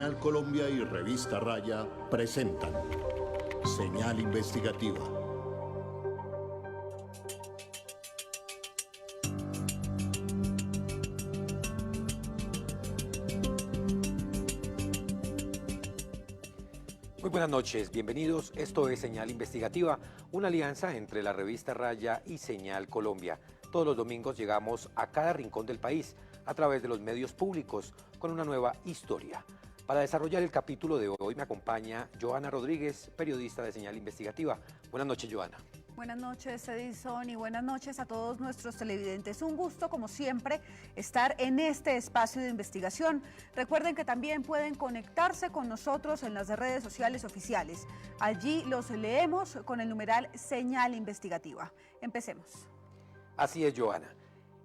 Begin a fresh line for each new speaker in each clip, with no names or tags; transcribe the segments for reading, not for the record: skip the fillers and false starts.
Señal Colombia y Revista Raya presentan Señal Investigativa.
Muy buenas noches, bienvenidos. Esto es Señal Investigativa, una alianza entre la Revista Raya y Señal Colombia. Todos los domingos llegamos a cada rincón del país a través de los medios públicos con una nueva historia. Para desarrollar el capítulo de hoy me acompaña Joana Rodríguez, periodista de Señal Investigativa. Buenas noches, Joana.
Buenas noches, Edison, y buenas noches a todos nuestros televidentes. Un gusto, como siempre, estar en este espacio de investigación. Recuerden que también pueden conectarse con nosotros en las redes sociales oficiales. Allí los leemos con el numeral Señal Investigativa. Empecemos.
Así es, Joana.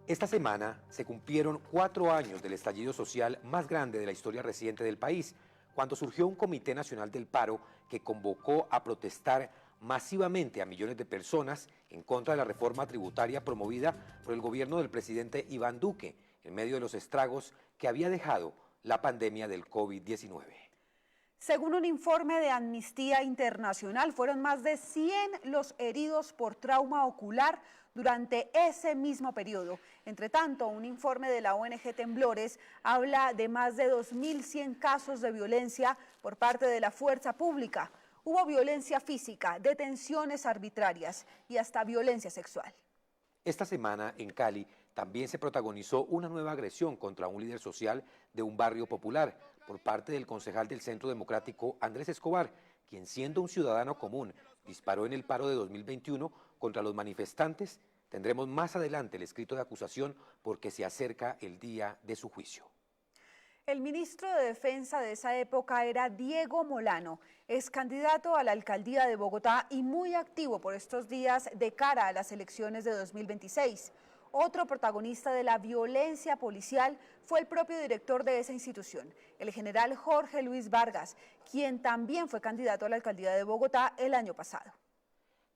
Esta semana se cumplieron 4 años del estallido social más grande de la historia reciente del país, cuando surgió un Comité Nacional del Paro que convocó a protestar masivamente a millones de personas en contra de la reforma tributaria promovida por el gobierno del presidente Iván Duque, en medio de los estragos que había dejado la pandemia del COVID-19.
Según un informe de Amnistía Internacional, fueron más de 100 los heridos por trauma ocular durante ese mismo periodo. Entre tanto, un informe de la ONG Temblores habla de más de 2.100 casos de violencia por parte de la fuerza pública. Hubo violencia física, detenciones arbitrarias y hasta violencia sexual.
Esta semana en Cali también se protagonizó una nueva agresión contra un líder social de un barrio popular por parte del concejal del Centro Democrático Andrés Escobar, quien siendo un ciudadano común disparó en el paro de 2021 contra los manifestantes. Tendremos más adelante el escrito de acusación porque se acerca el día de su juicio.
El ministro de Defensa de esa época era Diego Molano, ex candidato a la alcaldía de Bogotá y muy activo por estos días de cara a las elecciones de 2026. Otro protagonista de la violencia policial fue el propio director de esa institución, el general Jorge Luis Vargas, quien también fue candidato a la alcaldía de Bogotá el año pasado.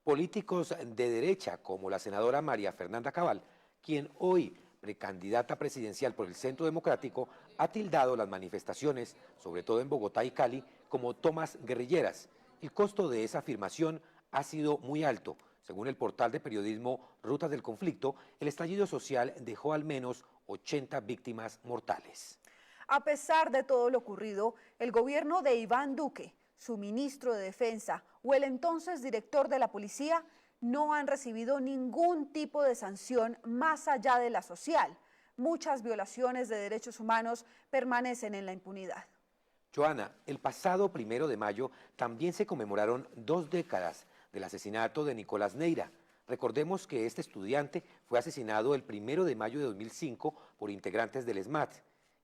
Políticos de derecha, como la senadora María Fernanda Cabal, quien hoy, precandidata presidencial por el Centro Democrático, ha tildado las manifestaciones, sobre todo en Bogotá y Cali, como tomas guerrilleras. El costo de esa afirmación ha sido muy alto. Según el portal de periodismo Rutas del Conflicto, el estallido social dejó al menos 80 víctimas mortales.
A pesar de todo lo ocurrido, el gobierno de Iván Duque, su ministro de Defensa o el entonces director de la policía no han recibido ningún tipo de sanción más allá de la social. Muchas violaciones de derechos humanos permanecen en la impunidad.
Joana, el pasado 1 de mayo también se conmemoraron 2 décadas del asesinato de Nicolás Neira. Recordemos que este estudiante fue asesinado el 1 de mayo de 2005 por integrantes del ESMAD,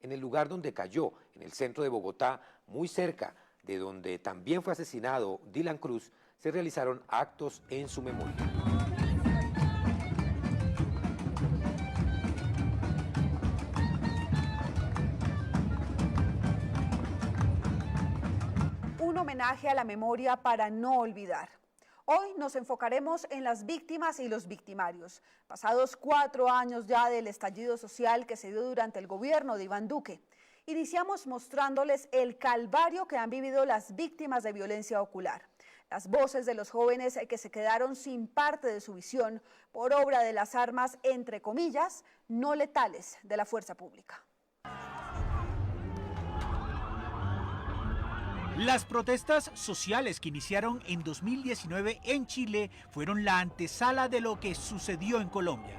en el lugar donde cayó, en el centro de Bogotá, muy cerca de donde también fue asesinado Dylan Cruz. Se realizaron actos en su memoria.
Un homenaje a la memoria para no olvidar. Hoy nos enfocaremos en las víctimas y los victimarios. Pasados 4 años ya del estallido social que se dio durante el gobierno de Iván Duque, iniciamos mostrándoles el calvario que han vivido las víctimas de violencia ocular. Las voces de los jóvenes que se quedaron sin parte de su visión por obra de las armas, entre comillas, no letales de la fuerza pública.
Las protestas sociales que iniciaron en 2019 en Chile fueron la antesala de lo que sucedió en Colombia.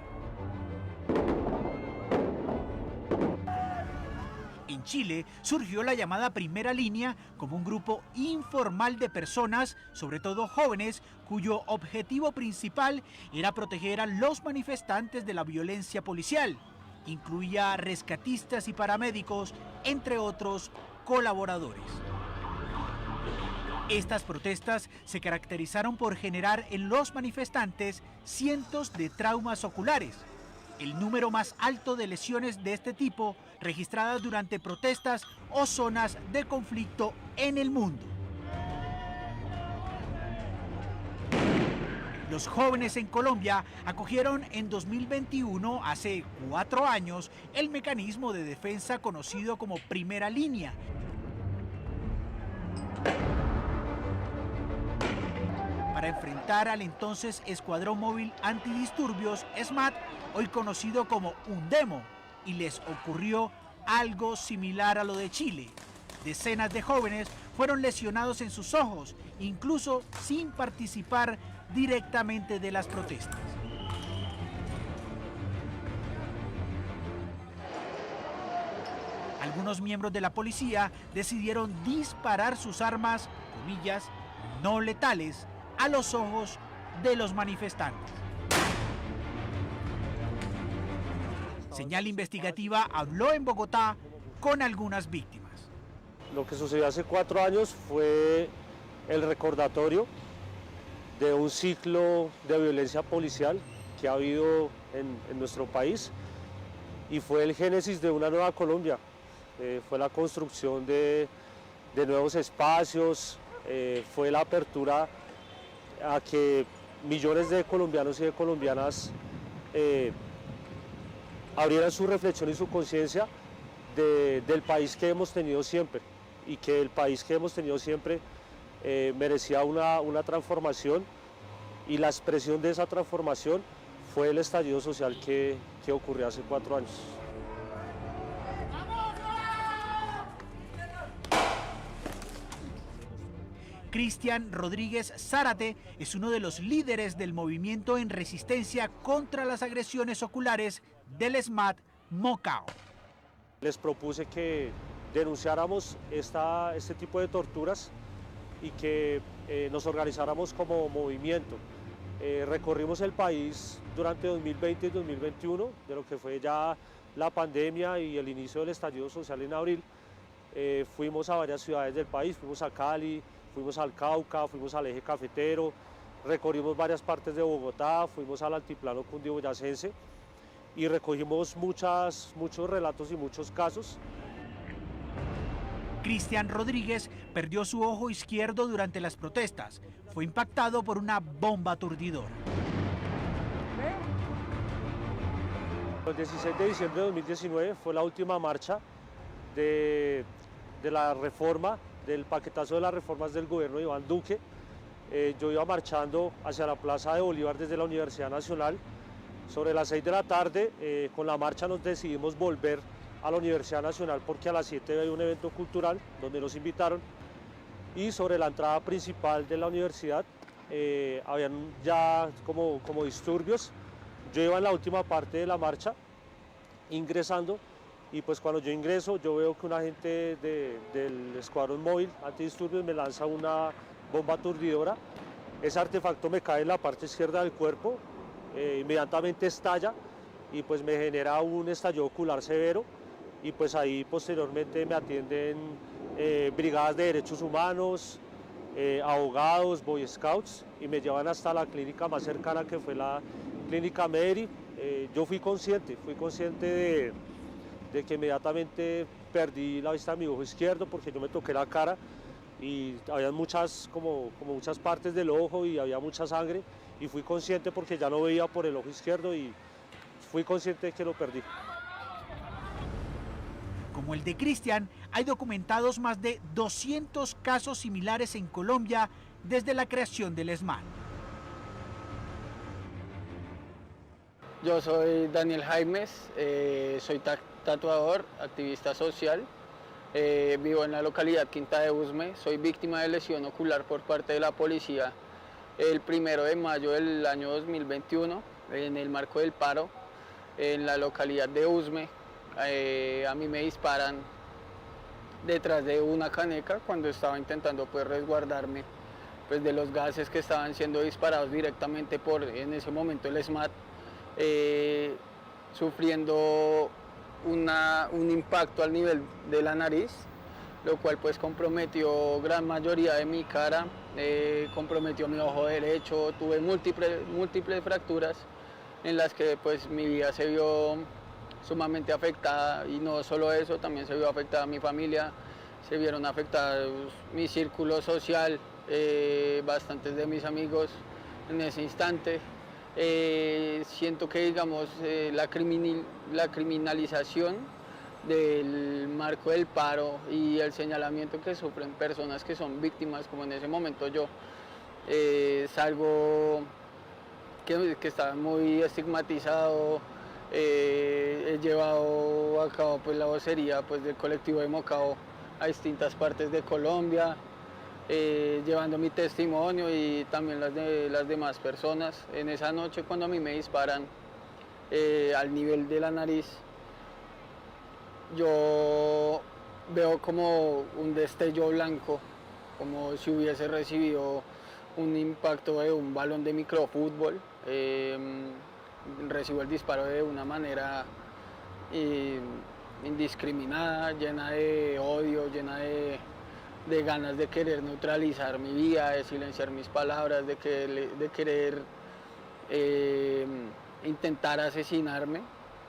En Chile surgió la llamada Primera Línea como un grupo informal de personas, sobre todo jóvenes, cuyo objetivo principal era proteger a los manifestantes de la violencia policial. Incluía rescatistas y paramédicos, entre otros colaboradores. Estas protestas se caracterizaron por generar en los manifestantes cientos de traumas oculares, el número más alto de lesiones de este tipo registradas durante protestas o zonas de conflicto en el mundo. Los jóvenes en Colombia acogieron en 2021, hace 4 años, el mecanismo de defensa conocido como Primera Línea. Para enfrentar al entonces Escuadrón Móvil Antidisturbios, SMAT, hoy conocido como UNDEMO, y les ocurrió algo similar a lo de Chile. Decenas de jóvenes fueron lesionados en sus ojos, incluso sin participar directamente de las protestas. Algunos miembros de la policía decidieron disparar sus armas, comillas, no letales, a los ojos de los manifestantes. Señal Investigativa habló en Bogotá con algunas víctimas.
Lo que sucedió hace 4 años fue el recordatorio de un ciclo de violencia policial que ha habido en nuestro país y fue el génesis de una nueva Colombia. Fue la construcción de nuevos espacios, fue la apertura a que millones de colombianos y de colombianas abrieran su reflexión y su conciencia del país que hemos tenido siempre, y que el país que hemos tenido siempre merecía una transformación, y la expresión de esa transformación fue el estallido social que ocurrió hace 4 años.
Cristian Rodríguez Zárate es uno de los líderes del movimiento en resistencia contra las agresiones oculares del SMAT Mocao.
Les propuse que denunciáramos este tipo de torturas y que nos organizáramos como movimiento. Recorrimos el país durante 2020 y 2021, de lo que fue ya la pandemia y el inicio del estallido social en abril. Fuimos a varias ciudades del país, fuimos a Cali, fuimos al Cauca, fuimos al eje cafetero, recorrimos varias partes de Bogotá, fuimos al altiplano cundiboyacense y recogimos muchos relatos y muchos casos.
Cristian Rodríguez perdió su ojo izquierdo durante las protestas. Fue impactado por una bomba aturdidora.
El 16 de diciembre de 2019 fue la última marcha de la reforma, del paquetazo de las reformas del gobierno de Iván Duque. Yo iba marchando hacia la Plaza de Bolívar desde la Universidad Nacional. Sobre las 6 de la tarde, con la marcha nos decidimos volver a la Universidad Nacional porque a las 7 había un evento cultural donde nos invitaron, y sobre la entrada principal de la universidad habían ya como disturbios. Yo iba en la última parte de la marcha ingresando, y pues cuando yo ingreso yo veo que un agente del Escuadrón Móvil Antidisturbios me lanza una bomba aturdidora. Ese artefacto me cae en la parte izquierda del cuerpo, inmediatamente estalla y pues me genera un estallido ocular severo, y pues ahí posteriormente me atienden brigadas de derechos humanos, abogados, Boy Scouts, y me llevan hasta la clínica más cercana, que fue la clínica Mederi. Yo fui consciente de que inmediatamente perdí la vista de mi ojo izquierdo porque yo me toqué la cara y había muchas partes del ojo y había mucha sangre, y fui consciente porque ya no veía por el ojo izquierdo y fui consciente de que lo perdí.
Como el de Cristian, hay documentados más de 200 casos similares en Colombia desde la creación del SMAT.
Yo soy Daniel Jaimes, soy tatuador, activista social, vivo en la localidad Quinta de Usme, soy víctima de lesión ocular por parte de la policía el 1 de mayo del año 2021, en el marco del paro, en la localidad de Usme. A mí me disparan detrás de una caneca cuando estaba intentando pues resguardarme pues de los gases que estaban siendo disparados directamente por, en ese momento, el SMAT, sufriendo un impacto al nivel de la nariz, lo cual pues comprometió gran mayoría de mi cara, comprometió mi ojo derecho, tuve múltiples fracturas en las que pues mi vida se vio sumamente afectada, y no solo eso, también se vio afectada mi familia, se vieron afectados mi círculo social, bastantes de mis amigos en ese instante. Siento que, digamos, la criminalización del marco del paro y el señalamiento que sufren personas que son víctimas, como en ese momento yo, es algo que está muy estigmatizado. He llevado a cabo pues, la vocería pues, del colectivo de Mocao a distintas partes de Colombia, llevando mi testimonio y también las de las demás personas. En esa noche cuando a mí me disparan al nivel de la nariz, yo veo como un destello blanco, como si hubiese recibido un impacto de un balón de microfútbol. Recibo el disparo de una manera indiscriminada, llena de odio, llena de ganas de querer neutralizar mi vida, de silenciar mis palabras, de querer intentar asesinarme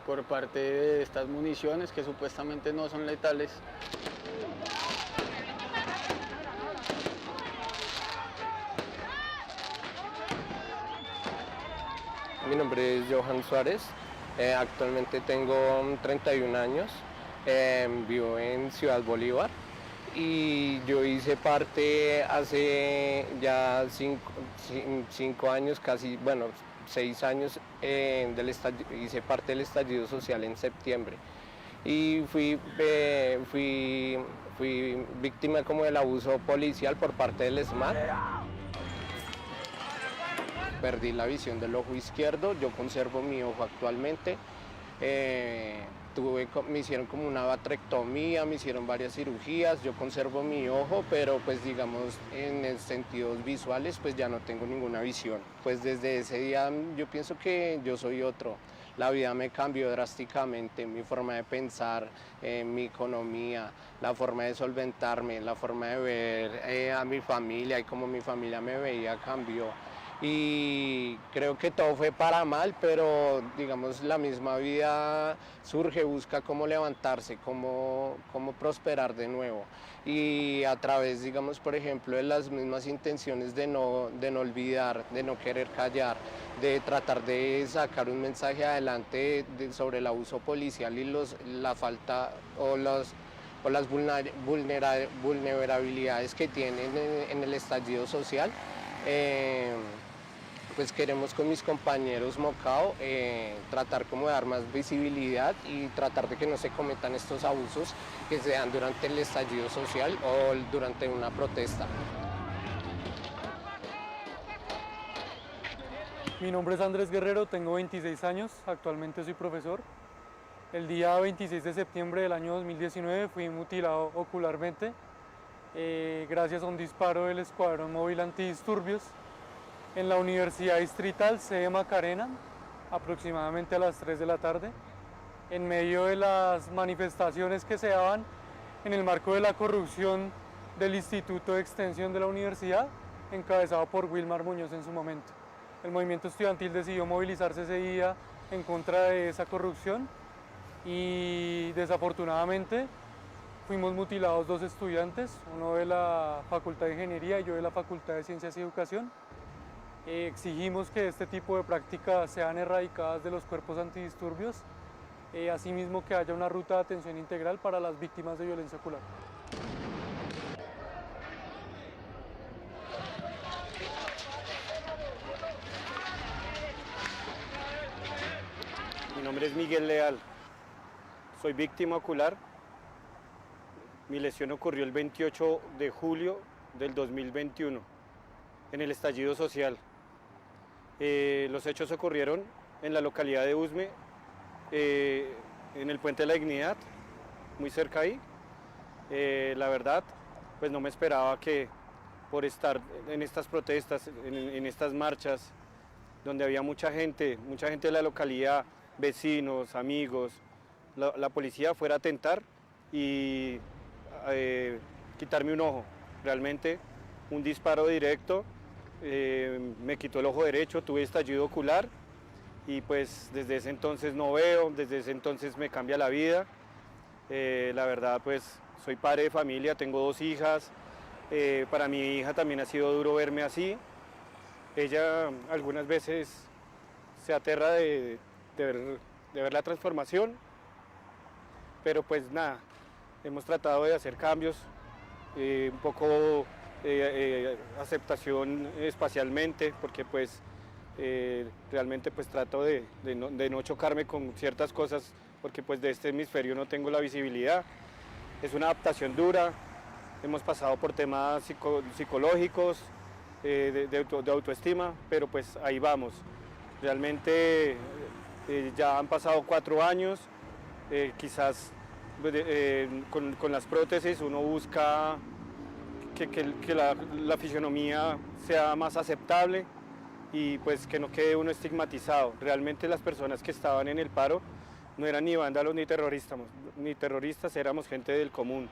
por parte de estas municiones que supuestamente no son letales.
Mi nombre es Johan Suárez, actualmente tengo 31 años, vivo en Ciudad Bolívar y yo hice parte hace ya 5 años, casi, bueno, 6 años, hice parte del estallido social en septiembre y fui víctima como del abuso policial por parte del SMAT. Perdí la visión del ojo izquierdo, yo conservo mi ojo actualmente. Me hicieron como una vitrectomía, me hicieron varias cirugías, yo conservo mi ojo, pero pues digamos en sentidos visuales pues ya no tengo ninguna visión. Pues desde ese día yo pienso que yo soy otro. La vida me cambió drásticamente, mi forma de pensar, mi economía, la forma de solventarme, la forma de ver a mi familia y cómo mi familia me veía cambió. Y creo que todo fue para mal, pero digamos la misma vida surge, busca cómo levantarse, cómo prosperar de nuevo. Y a través, digamos, por ejemplo, de las mismas intenciones de no olvidar, de no querer callar, de tratar de sacar un mensaje adelante sobre el abuso policial y la falta o las vulnerabilidades que tienen en el estallido social. Pues queremos con mis compañeros Mocao tratar como de dar más visibilidad y tratar de que no se cometan estos abusos que se dan durante el estallido social o durante una protesta.
Mi nombre es Andrés Guerrero, tengo 26 años, actualmente soy profesor. El día 26 de septiembre del año 2019 fui mutilado ocularmente gracias a un disparo del Escuadrón Móvil Antidisturbios en la Universidad Distrital sede Macarena, aproximadamente a las 3 de la tarde, en medio de las manifestaciones que se daban en el marco de la corrupción del Instituto de Extensión de la Universidad, encabezado por Wilmar Muñoz en su momento. El movimiento estudiantil decidió movilizarse ese día en contra de esa corrupción y desafortunadamente fuimos mutilados 2 estudiantes, uno de la Facultad de Ingeniería y yo de la Facultad de Ciencias y Educación. Exigimos que este tipo de prácticas sean erradicadas de los cuerpos antidisturbios, asimismo que haya una ruta de atención integral para las víctimas de violencia ocular.
Mi nombre es Miguel Leal, soy víctima ocular. Mi lesión ocurrió el 28 de julio del 2021 en el estallido social. Los hechos ocurrieron en la localidad de Usme, en el Puente de la Dignidad, muy cerca ahí. La verdad, pues no me esperaba que por estar en estas protestas, en estas marchas, donde había mucha gente de la localidad, vecinos, amigos, la policía fuera a atentar y quitarme un ojo. Realmente un disparo directo me quitó el ojo derecho, tuve estallido ocular y pues desde ese entonces no veo, desde ese entonces me cambia la vida. La verdad pues soy padre de familia, tengo 2 hijas, para mi hija también ha sido duro verme así. Ella algunas veces se aterra de ver la transformación, pero pues nada, hemos tratado de hacer cambios, un poco aceptación espacialmente, porque pues realmente pues trato de no chocarme con ciertas cosas, porque pues de este hemisferio no tengo la visibilidad. Es una adaptación dura, hemos pasado por temas psicológicos, de autoestima, pero pues ahí vamos. Realmente ya han pasado 4 años, quizás con las prótesis uno busca que la fisionomía sea más aceptable y pues que no quede uno estigmatizado. Realmente las personas que estaban en el paro no eran ni vándalos ni terroristas, éramos gente del común.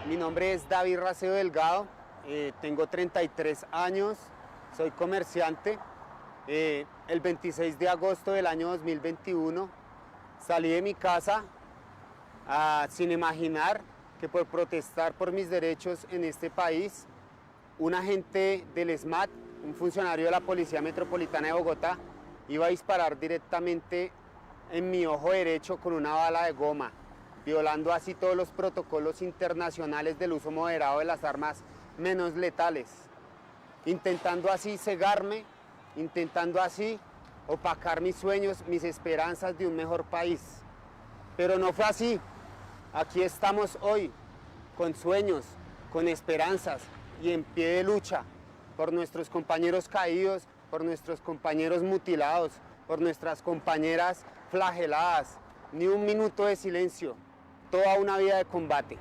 Mi nombre es David Raceo Delgado, tengo 33 años, soy comerciante. El 26 de agosto del año 2021 salí de mi casa sin imaginar que por protestar por mis derechos en este país, un agente del SMAT, un funcionario de la Policía Metropolitana de Bogotá, iba a disparar directamente en mi ojo derecho con una bala de goma, violando así todos los protocolos internacionales del uso moderado de las armas menos letales, intentando así cegarme, intentando así opacar mis sueños, mis esperanzas de un mejor país. Pero no fue así. Aquí estamos hoy, con sueños, con esperanzas y en pie de lucha por nuestros compañeros caídos, por nuestros compañeros mutilados, por nuestras compañeras flageladas. Ni un minuto de silencio, toda una vida de combate.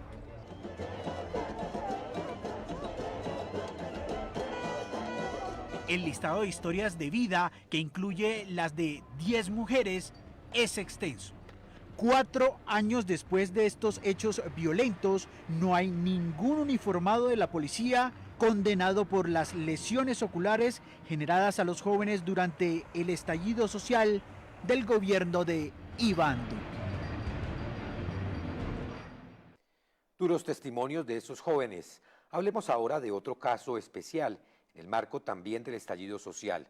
El listado de historias de vida, que incluye las de 10 mujeres, es extenso. 4 años después de estos hechos violentos, no hay ningún uniformado de la policía condenado por las lesiones oculares generadas a los jóvenes durante el estallido social del gobierno de Iván Duque.
Duros testimonios de esos jóvenes. Hablemos ahora de otro caso especial, en el marco también del estallido social,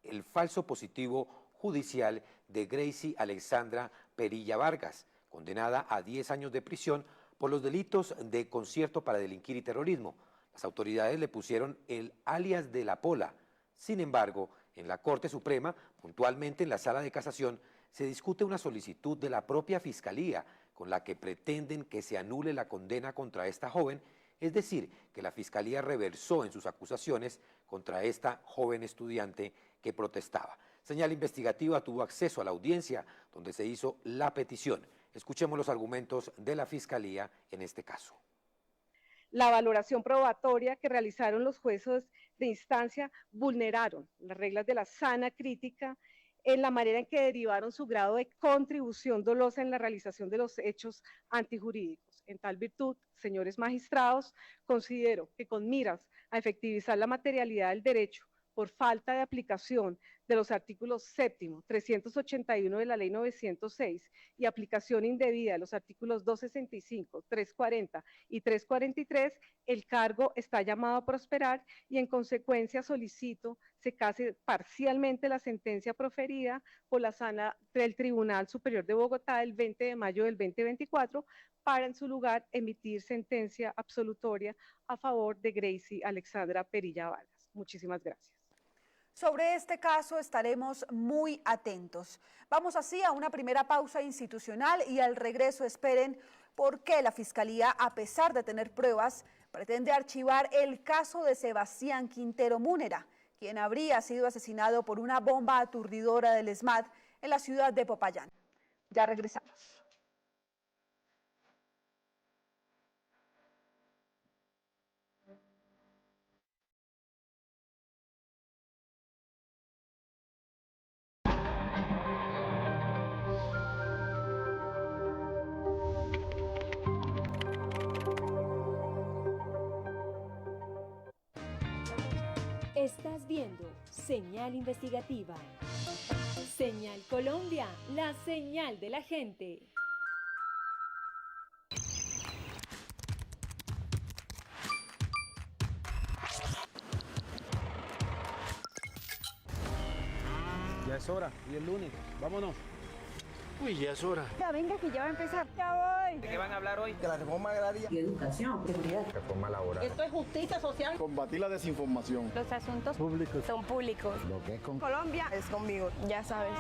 el falso positivo judicial de Gracie Alexandra Perilla Vargas, condenada a 10 años de prisión por los delitos de concierto para delinquir y terrorismo. Las autoridades le pusieron el alias de la Pola. Sin embargo, en la Corte Suprema, puntualmente en la Sala de Casación, se discute una solicitud de la propia Fiscalía con la que pretenden que se anule la condena contra esta joven, es decir, que la Fiscalía reversó en sus acusaciones contra esta joven estudiante que protestaba. Señal Investigativa tuvo acceso a la audiencia donde se hizo la petición. Escuchemos los argumentos de la Fiscalía en este caso.
La valoración probatoria que realizaron los jueces de instancia vulneraron las reglas de la sana crítica en la manera en que derivaron su grado de contribución dolosa en la realización de los hechos antijurídicos. En tal virtud, señores magistrados, considero que con miras a efectivizar la materialidad del derecho por falta de aplicación de los artículos 7º, 381 de la Ley 906 y aplicación indebida de los artículos 265, 340 y 343, el cargo está llamado a prosperar y en consecuencia solicito se case parcialmente la sentencia proferida por la Sala del Tribunal Superior de Bogotá el 20 de mayo del 2024 para en su lugar emitir sentencia absolutoria a favor de Gracie Alexandra Perilla Vargas. Muchísimas gracias.
Sobre este caso estaremos muy atentos. Vamos así a una primera pausa institucional y al regreso esperen por qué la Fiscalía, a pesar de tener pruebas, pretende archivar el caso de Sebastián Quintero Múnera, quien habría sido asesinado por una bomba aturdidora del SMAT en la ciudad de Popayán. Ya regresamos.
Estás viendo Señal Investigativa. Señal Colombia, la señal de la gente.
es hora. Y el lunes. Vámonos.
Uy, ya es hora.
Ya venga que ya va a empezar. Ya voy.
¿De qué van a hablar hoy?
De la reforma agraria.
Y educación, seguridad.
Reforma laboral.
Esto es justicia social.
Combatir la desinformación.
Los asuntos
Públicos.
son públicos.
Lo que es con
Colombia es conmigo, ya sabes.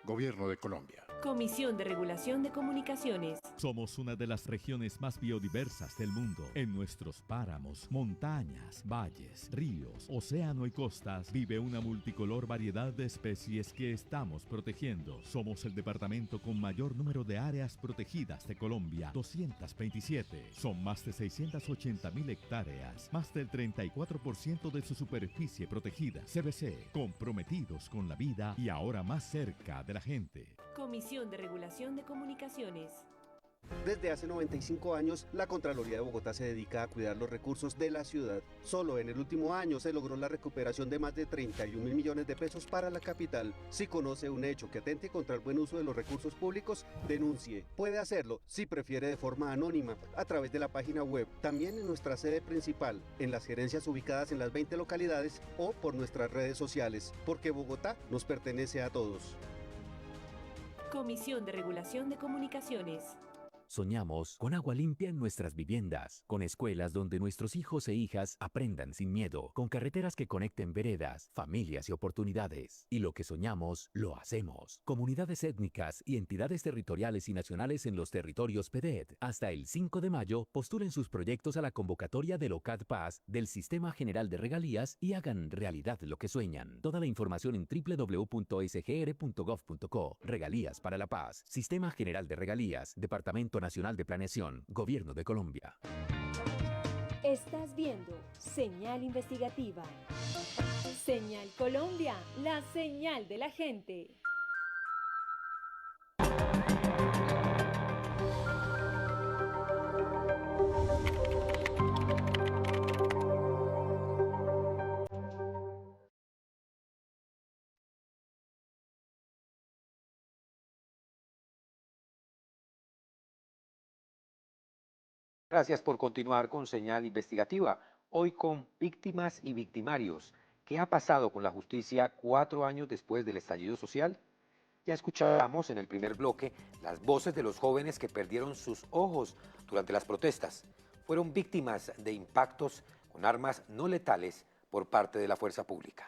Gobierno de Colombia.
Comisión de Regulación de Comunicaciones.
Somos una de las regiones más biodiversas del mundo. En nuestros páramos, montañas, valles, ríos, océano y costas vive una multicolor variedad de especies que estamos protegiendo. Somos el departamento con mayor número de áreas protegidas de Colombia, 227. Son más de 680.000 hectáreas, más del 34% de su superficie protegida. CBC, comprometidos con la vida y ahora más cerca de la gente.
Comisión de Regulación de Comunicaciones.
Desde hace 95 años, la Contraloría de Bogotá se dedica a cuidar los recursos de la ciudad. Solo en el último año se logró la recuperación de más de 31.000 millones de pesos para la capital. Si conoce un hecho que atente contra el buen uso de los recursos públicos, denuncie. Puede hacerlo, si prefiere, de forma anónima, a través de la página web, también en nuestra sede principal, en las gerencias ubicadas en las 20 localidades o por nuestras redes sociales, porque Bogotá nos pertenece a todos.
Comisión de Regulación de Comunicaciones.
Soñamos con agua limpia en nuestras viviendas, con escuelas donde nuestros hijos e hijas aprendan sin miedo, con carreteras que conecten veredas, familias y oportunidades. Y lo que soñamos, lo hacemos. Comunidades étnicas y entidades territoriales y nacionales en los territorios PEDET. Hasta el 5 de mayo, postulen sus proyectos a la convocatoria del OCAD Paz del Sistema General de Regalías y hagan realidad lo que sueñan. Toda la información en www.sgr.gov.co. Regalías para la Paz. Sistema General de Regalías. Departamento Nacional de Planeación, Gobierno de Colombia.
Estás viendo Señal Investigativa. Señal Colombia, la señal de la gente.
Gracias por continuar con Señal Investigativa, hoy con víctimas y victimarios. ¿Qué ha pasado con la justicia 4 años después del estallido social? Ya escuchamos en el primer bloque las voces de los jóvenes que perdieron sus ojos durante las protestas. Fueron víctimas de impactos con armas no letales por parte de la fuerza pública.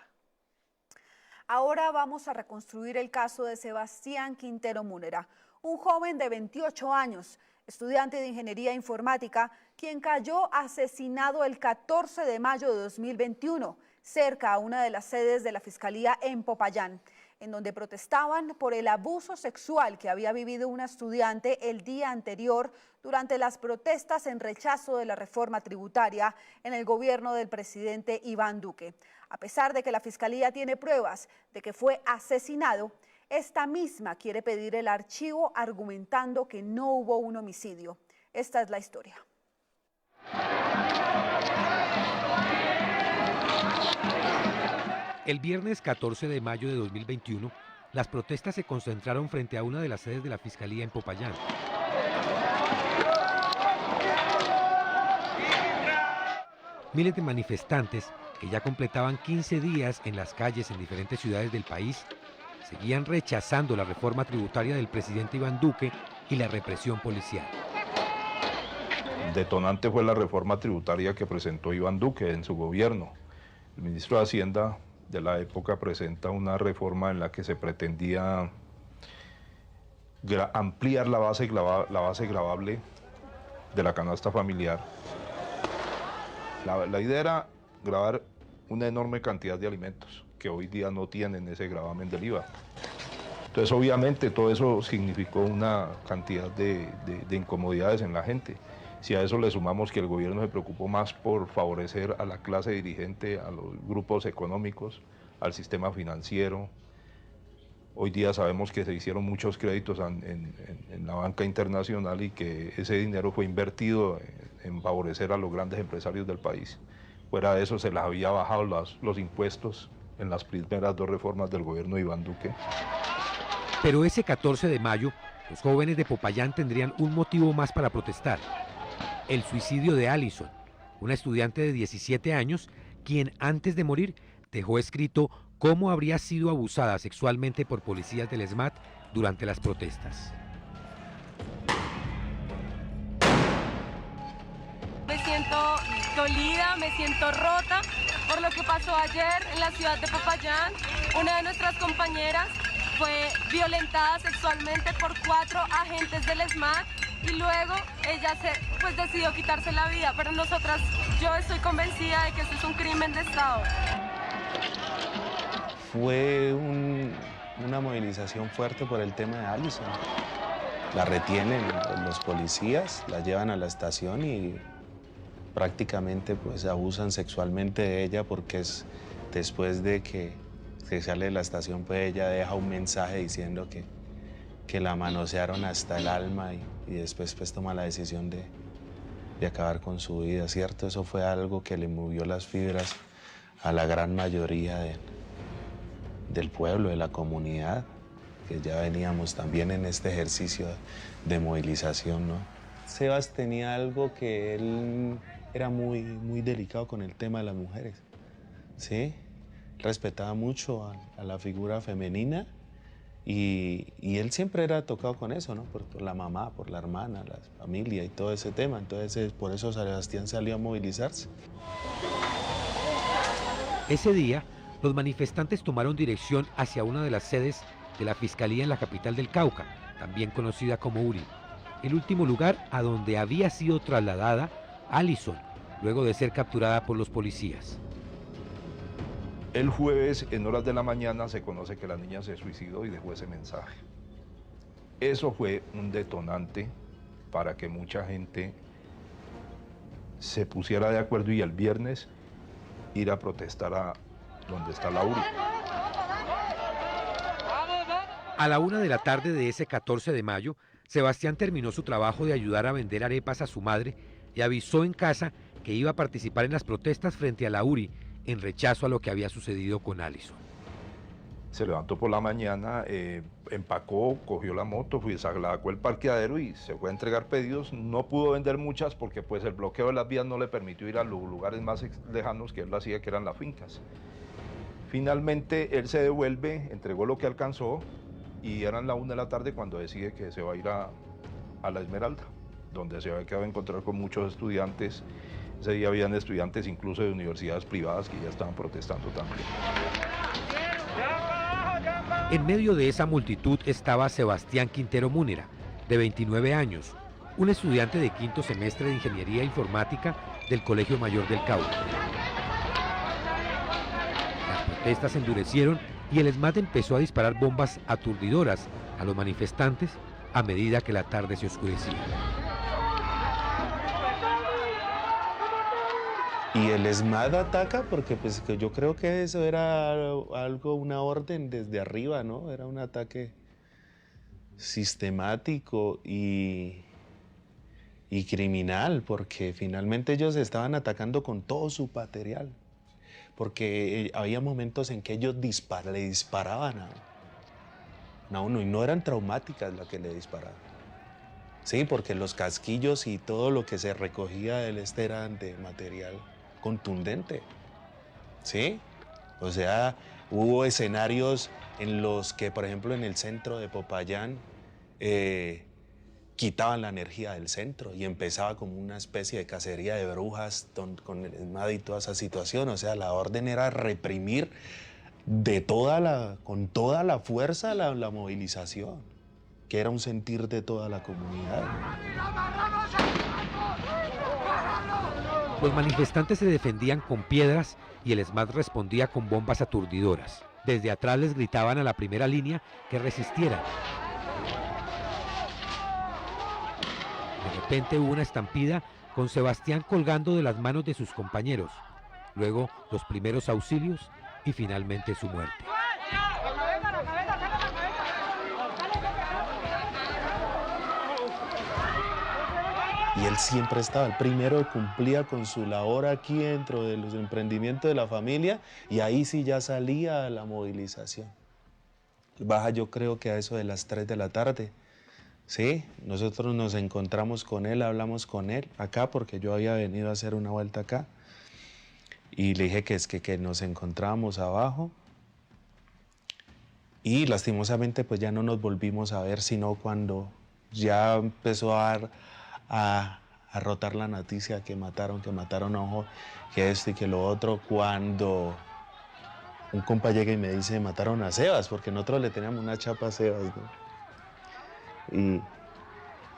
Ahora vamos a reconstruir el caso de Sebastián Quintero Múnera, un joven de 28 años, estudiante de Ingeniería Informática, quien cayó asesinado el 14 de mayo de 2021, cerca a una de las sedes de la Fiscalía en Popayán, en donde protestaban por el abuso sexual que había vivido una estudiante el día anterior durante las protestas en rechazo de la reforma tributaria en el gobierno del presidente Iván Duque. A pesar de que la Fiscalía tiene pruebas de que fue asesinado, esta misma quiere pedir el archivo argumentando que no hubo un homicidio. Esta es la historia.
El viernes 14 de mayo de 2021, las protestas se concentraron frente a una de las sedes de la Fiscalía en Popayán. Miles de manifestantes, que ya completaban 15 días en las calles en diferentes ciudades del país, seguían rechazando la reforma tributaria del presidente Iván Duque y la represión policial.
El detonante fue la reforma tributaria que presentó Iván Duque en su gobierno. El ministro de Hacienda de la época presenta una reforma en la que se pretendía ampliar la base gravable de la canasta familiar. La idea era gravar una enorme cantidad de alimentos que hoy día no tienen ese gravamen del IVA. Entonces, obviamente, todo eso significó una cantidad de incomodidades en la gente. Si a eso le sumamos que el gobierno se preocupó más por favorecer a la clase dirigente, a los grupos económicos, al sistema financiero. Hoy día sabemos que se hicieron muchos créditos en la banca internacional y que ese dinero fue invertido en favorecer a los grandes empresarios del país. Fuera de eso, se les había bajado los impuestos en las primeras 2 reformas del gobierno de Iván Duque.
Pero ese 14 de mayo, los jóvenes de Popayán tendrían un motivo más para protestar: el suicidio de Alison, una estudiante de 17 años, quien antes de morir dejó escrito cómo habría sido abusada sexualmente por policías del ESMAD durante las protestas.
Me siento dolida, me siento rota por lo que pasó ayer en la ciudad de Popayán. Una de nuestras compañeras fue violentada sexualmente por 4 agentes del ESMAD y luego ella decidió quitarse la vida, pero yo estoy convencida de que esto es un crimen de Estado.
Fue una movilización fuerte por el tema de Alison. La retienen los policías, la llevan a la estación y prácticamente pues abusan sexualmente de ella, porque es después de que se sale de la estación, pues ella deja un mensaje diciendo que la manosearon hasta el alma y después pues toma la decisión de acabar con su vida, ¿cierto? Eso fue algo que le movió las fibras a la gran mayoría del pueblo, de la comunidad, que ya veníamos también en este ejercicio de movilización, ¿no? Sebas tenía algo que él era muy delicado con el tema de las mujeres, ¿sí? Respetaba mucho a la figura femenina y él siempre era tocado con eso, ¿no? Por la mamá, por la hermana, la familia y todo ese tema. Entonces, por eso Sebastián salió a movilizarse.
Ese día, los manifestantes tomaron dirección hacia una de las sedes de la Fiscalía en la capital del Cauca, también conocida como Uri, el último lugar a donde había sido trasladada Alison, luego de ser capturada por los policías.
El jueves, en horas de la mañana, se conoce que la niña se suicidó y dejó ese mensaje. Eso fue un detonante para que mucha gente se pusiera de acuerdo y el viernes ir a protestar a donde está la URI.
A la 1 de la tarde de ese 14 de mayo, Sebastián terminó su trabajo de ayudar a vender arepas a su madre y avisó en casa que iba a participar en las protestas frente a la URI, en rechazo a lo que había sucedido con Alison.
Se levantó por la mañana, empacó, cogió la moto, sacó el parqueadero y se fue a entregar pedidos. No pudo vender muchas porque pues el bloqueo de las vías no le permitió ir a los lugares más lejanos que él hacía, que eran las fincas. Finalmente él se devuelve, entregó lo que alcanzó y eran la 1 de la tarde cuando decide que se va a ir a La Esmeralda, donde se había quedado a encontrar con muchos estudiantes. Ese día habían estudiantes incluso de universidades privadas que ya estaban protestando también.
En medio de esa multitud estaba Sebastián Quintero Múnera, de 29 años, un estudiante de 5º semestre de Ingeniería Informática del Colegio Mayor del Cauca. Las protestas se endurecieron y el ESMAD empezó a disparar bombas aturdidoras a los manifestantes a medida que la tarde se oscurecía.
Y el ESMAD ataca porque pues, que yo creo que eso era algo, una orden desde arriba, ¿no? Era un ataque sistemático y criminal, porque finalmente ellos estaban atacando con todo su material. Porque había momentos en que ellos le disparaban a uno y no eran traumáticas las que le disparaban. Sí, porque los casquillos y todo lo que se recogía del eran de material contundente, ¿sí? O sea, hubo escenarios en los que, por ejemplo, en el centro de Popayán, quitaban la energía del centro y empezaba como una especie de cacería de brujas con el ESMAD y toda esa situación. O sea, la orden era reprimir con toda la fuerza la movilización, que era un sentir de toda la comunidad.
Los manifestantes se defendían con piedras y el ESMAD respondía con bombas aturdidoras. Desde atrás les gritaban a la primera línea que resistieran. De repente hubo una estampida con Sebastián colgando de las manos de sus compañeros, luego los primeros auxilios y finalmente su muerte.
Y él siempre estaba, el primero cumplía con su labor aquí dentro de los emprendimientos de la familia y ahí sí ya salía a la movilización. Baja yo creo que a eso de las 3 de la tarde. Sí, nosotros nos encontramos con él, hablamos con él acá porque yo había venido a hacer una vuelta acá y le dije que nos encontrábamos abajo Y lastimosamente pues ya no nos volvimos a ver, sino cuando ya empezó a rotar la noticia que mataron a Ojo, que esto y que lo otro, cuando un compa llega y me dice, mataron a Sebas, porque nosotros le teníamos una chapa a Sebas, ¿no? Y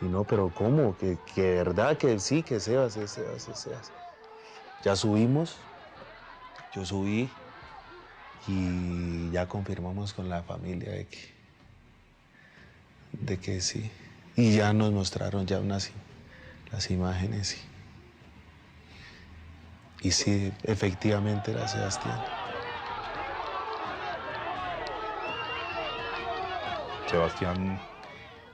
no, pero ¿cómo? Que verdad que sí, que Sebas, es Sebas. Ya subimos, yo subí y ya confirmamos con la familia de que sí. Y ya nos mostraron ya las imágenes. Y sí, efectivamente era Sebastián.
Sebastián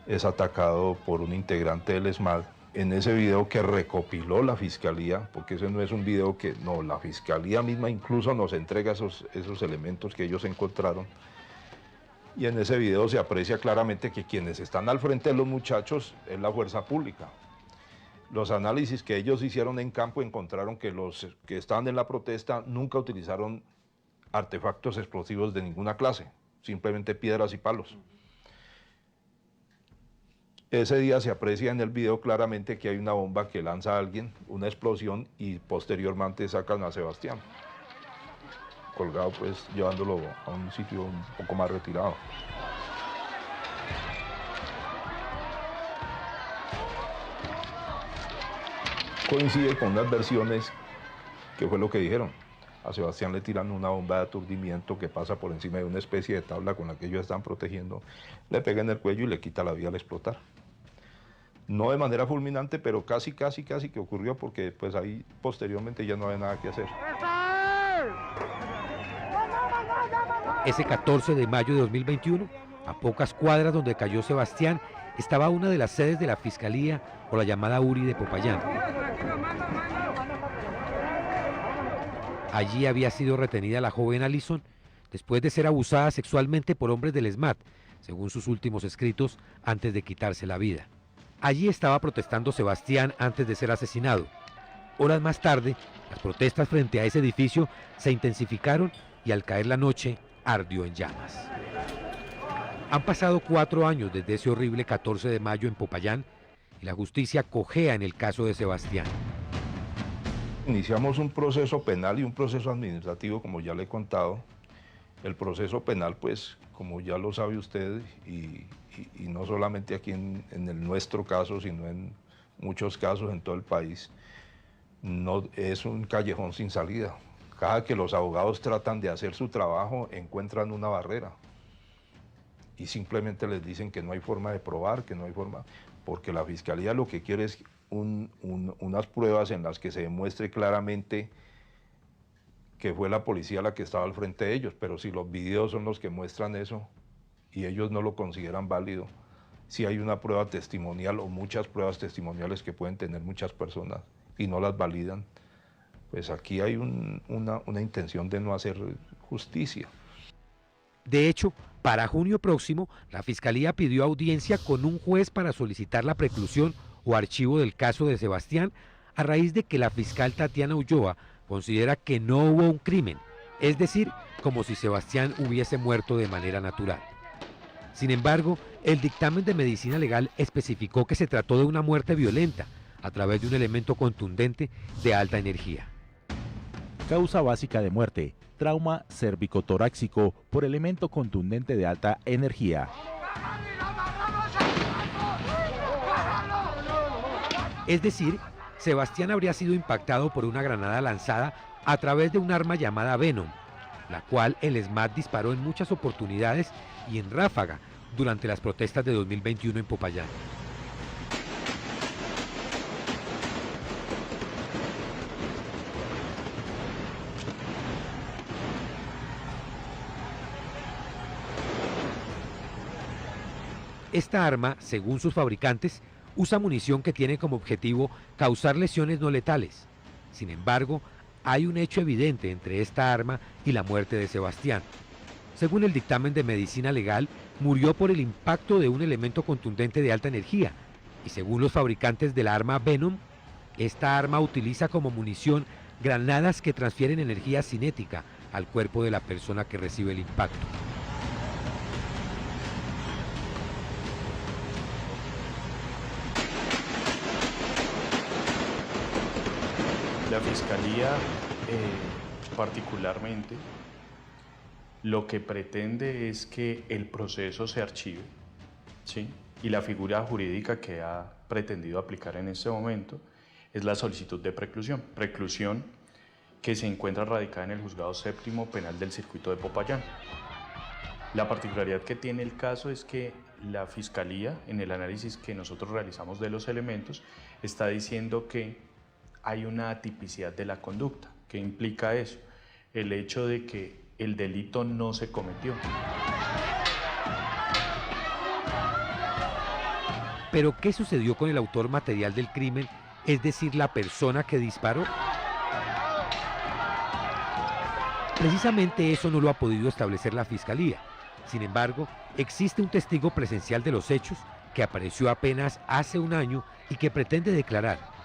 es atacado por un integrante del ESMAD. En ese video que recopiló la Fiscalía, porque ese no es un video que... No, la Fiscalía misma incluso nos entrega esos elementos que ellos encontraron. Y en ese video se aprecia claramente que quienes están al frente de los muchachos es la fuerza pública. Los análisis que ellos hicieron en campo encontraron que los que estaban en la protesta nunca utilizaron artefactos explosivos de ninguna clase, simplemente piedras y palos. Ese día se aprecia en el video claramente que hay una bomba que lanza a alguien, una explosión, y posteriormente sacan a Sebastián, colgado, pues llevándolo a un sitio un poco más retirado. Coincide con unas versiones que fue lo que dijeron. A Sebastián le tiran una bomba de aturdimiento que pasa por encima de una especie de tabla con la que ellos están protegiendo, le pega en el cuello y le quita la vida al explotar. No de manera fulminante, pero casi que ocurrió, porque pues ahí posteriormente ya no había nada que hacer.
Ese 14 de mayo de 2021, a pocas cuadras donde cayó Sebastián, estaba una de las sedes de la Fiscalía, o la llamada URI de Popayán. Allí había sido retenida la joven Alison después de ser abusada sexualmente por hombres del ESMAD, según sus últimos escritos, antes de quitarse la vida. Allí estaba protestando Sebastián antes de ser asesinado. Horas más tarde, las protestas frente a ese edificio se intensificaron y al caer la noche ardió en llamas. Han pasado 4 años desde ese horrible 14 de mayo en Popayán y la justicia cojea en el caso de Sebastián.
Iniciamos un proceso penal y un proceso administrativo, como ya le he contado. El proceso penal, pues, como ya lo sabe usted, y no solamente aquí en nuestro caso, sino en muchos casos en todo el país, no, es un callejón sin salida. Cada que los abogados tratan de hacer su trabajo, encuentran una barrera. Y simplemente les dicen que no hay forma de probar, que no hay forma, porque la Fiscalía lo que quiere es unas pruebas en las que se demuestre claramente que fue la policía la que estaba al frente de ellos, pero si los videos son los que muestran eso y ellos no lo consideran válido, si hay una prueba testimonial o muchas pruebas testimoniales que pueden tener muchas personas y no las validan, pues aquí hay una intención de no hacer justicia.
De hecho, para junio próximo, la Fiscalía pidió audiencia con un juez para solicitar la preclusión o archivo del caso de Sebastián, a raíz de que la fiscal Tatiana Ulloa considera que no hubo un crimen, es decir, como si Sebastián hubiese muerto de manera natural. Sin embargo, el dictamen de medicina legal especificó que se trató de una muerte violenta a través de un elemento contundente de alta energía.
Causa básica de muerte: trauma cervicotorácico por elemento contundente de alta energía.
Es decir, Sebastián habría sido impactado por una granada lanzada a través de un arma llamada Venom, la cual el ESMAD disparó en muchas oportunidades y en ráfaga durante las protestas de 2021 en Popayán. Esta arma, según sus fabricantes, usa munición que tiene como objetivo causar lesiones no letales. Sin embargo, hay un hecho evidente entre esta arma y la muerte de Sebastián. Según el dictamen de medicina legal, murió por el impacto de un elemento contundente de alta energía. Y según los fabricantes del arma Venom, esta arma utiliza como munición granadas que transfieren energía cinética al cuerpo de la persona que recibe el impacto.
La Fiscalía, particularmente, lo que pretende es que el proceso se archive, ¿sí? Y la figura jurídica que ha pretendido aplicar en este momento es la solicitud de preclusión. Preclusión que se encuentra radicada en el Juzgado Séptimo Penal del Circuito de Popayán. La particularidad que tiene el caso es que la Fiscalía, en el análisis que nosotros realizamos de los elementos, está diciendo que hay una atipicidad de la conducta. ¿Qué implica eso? El hecho de que el delito no se cometió.
Pero, ¿qué sucedió con el autor material del crimen, es decir, la persona que disparó? Precisamente eso no lo ha podido establecer la Fiscalía. Sin embargo, existe un testigo presencial de los hechos que apareció apenas hace un año y que pretende declarar.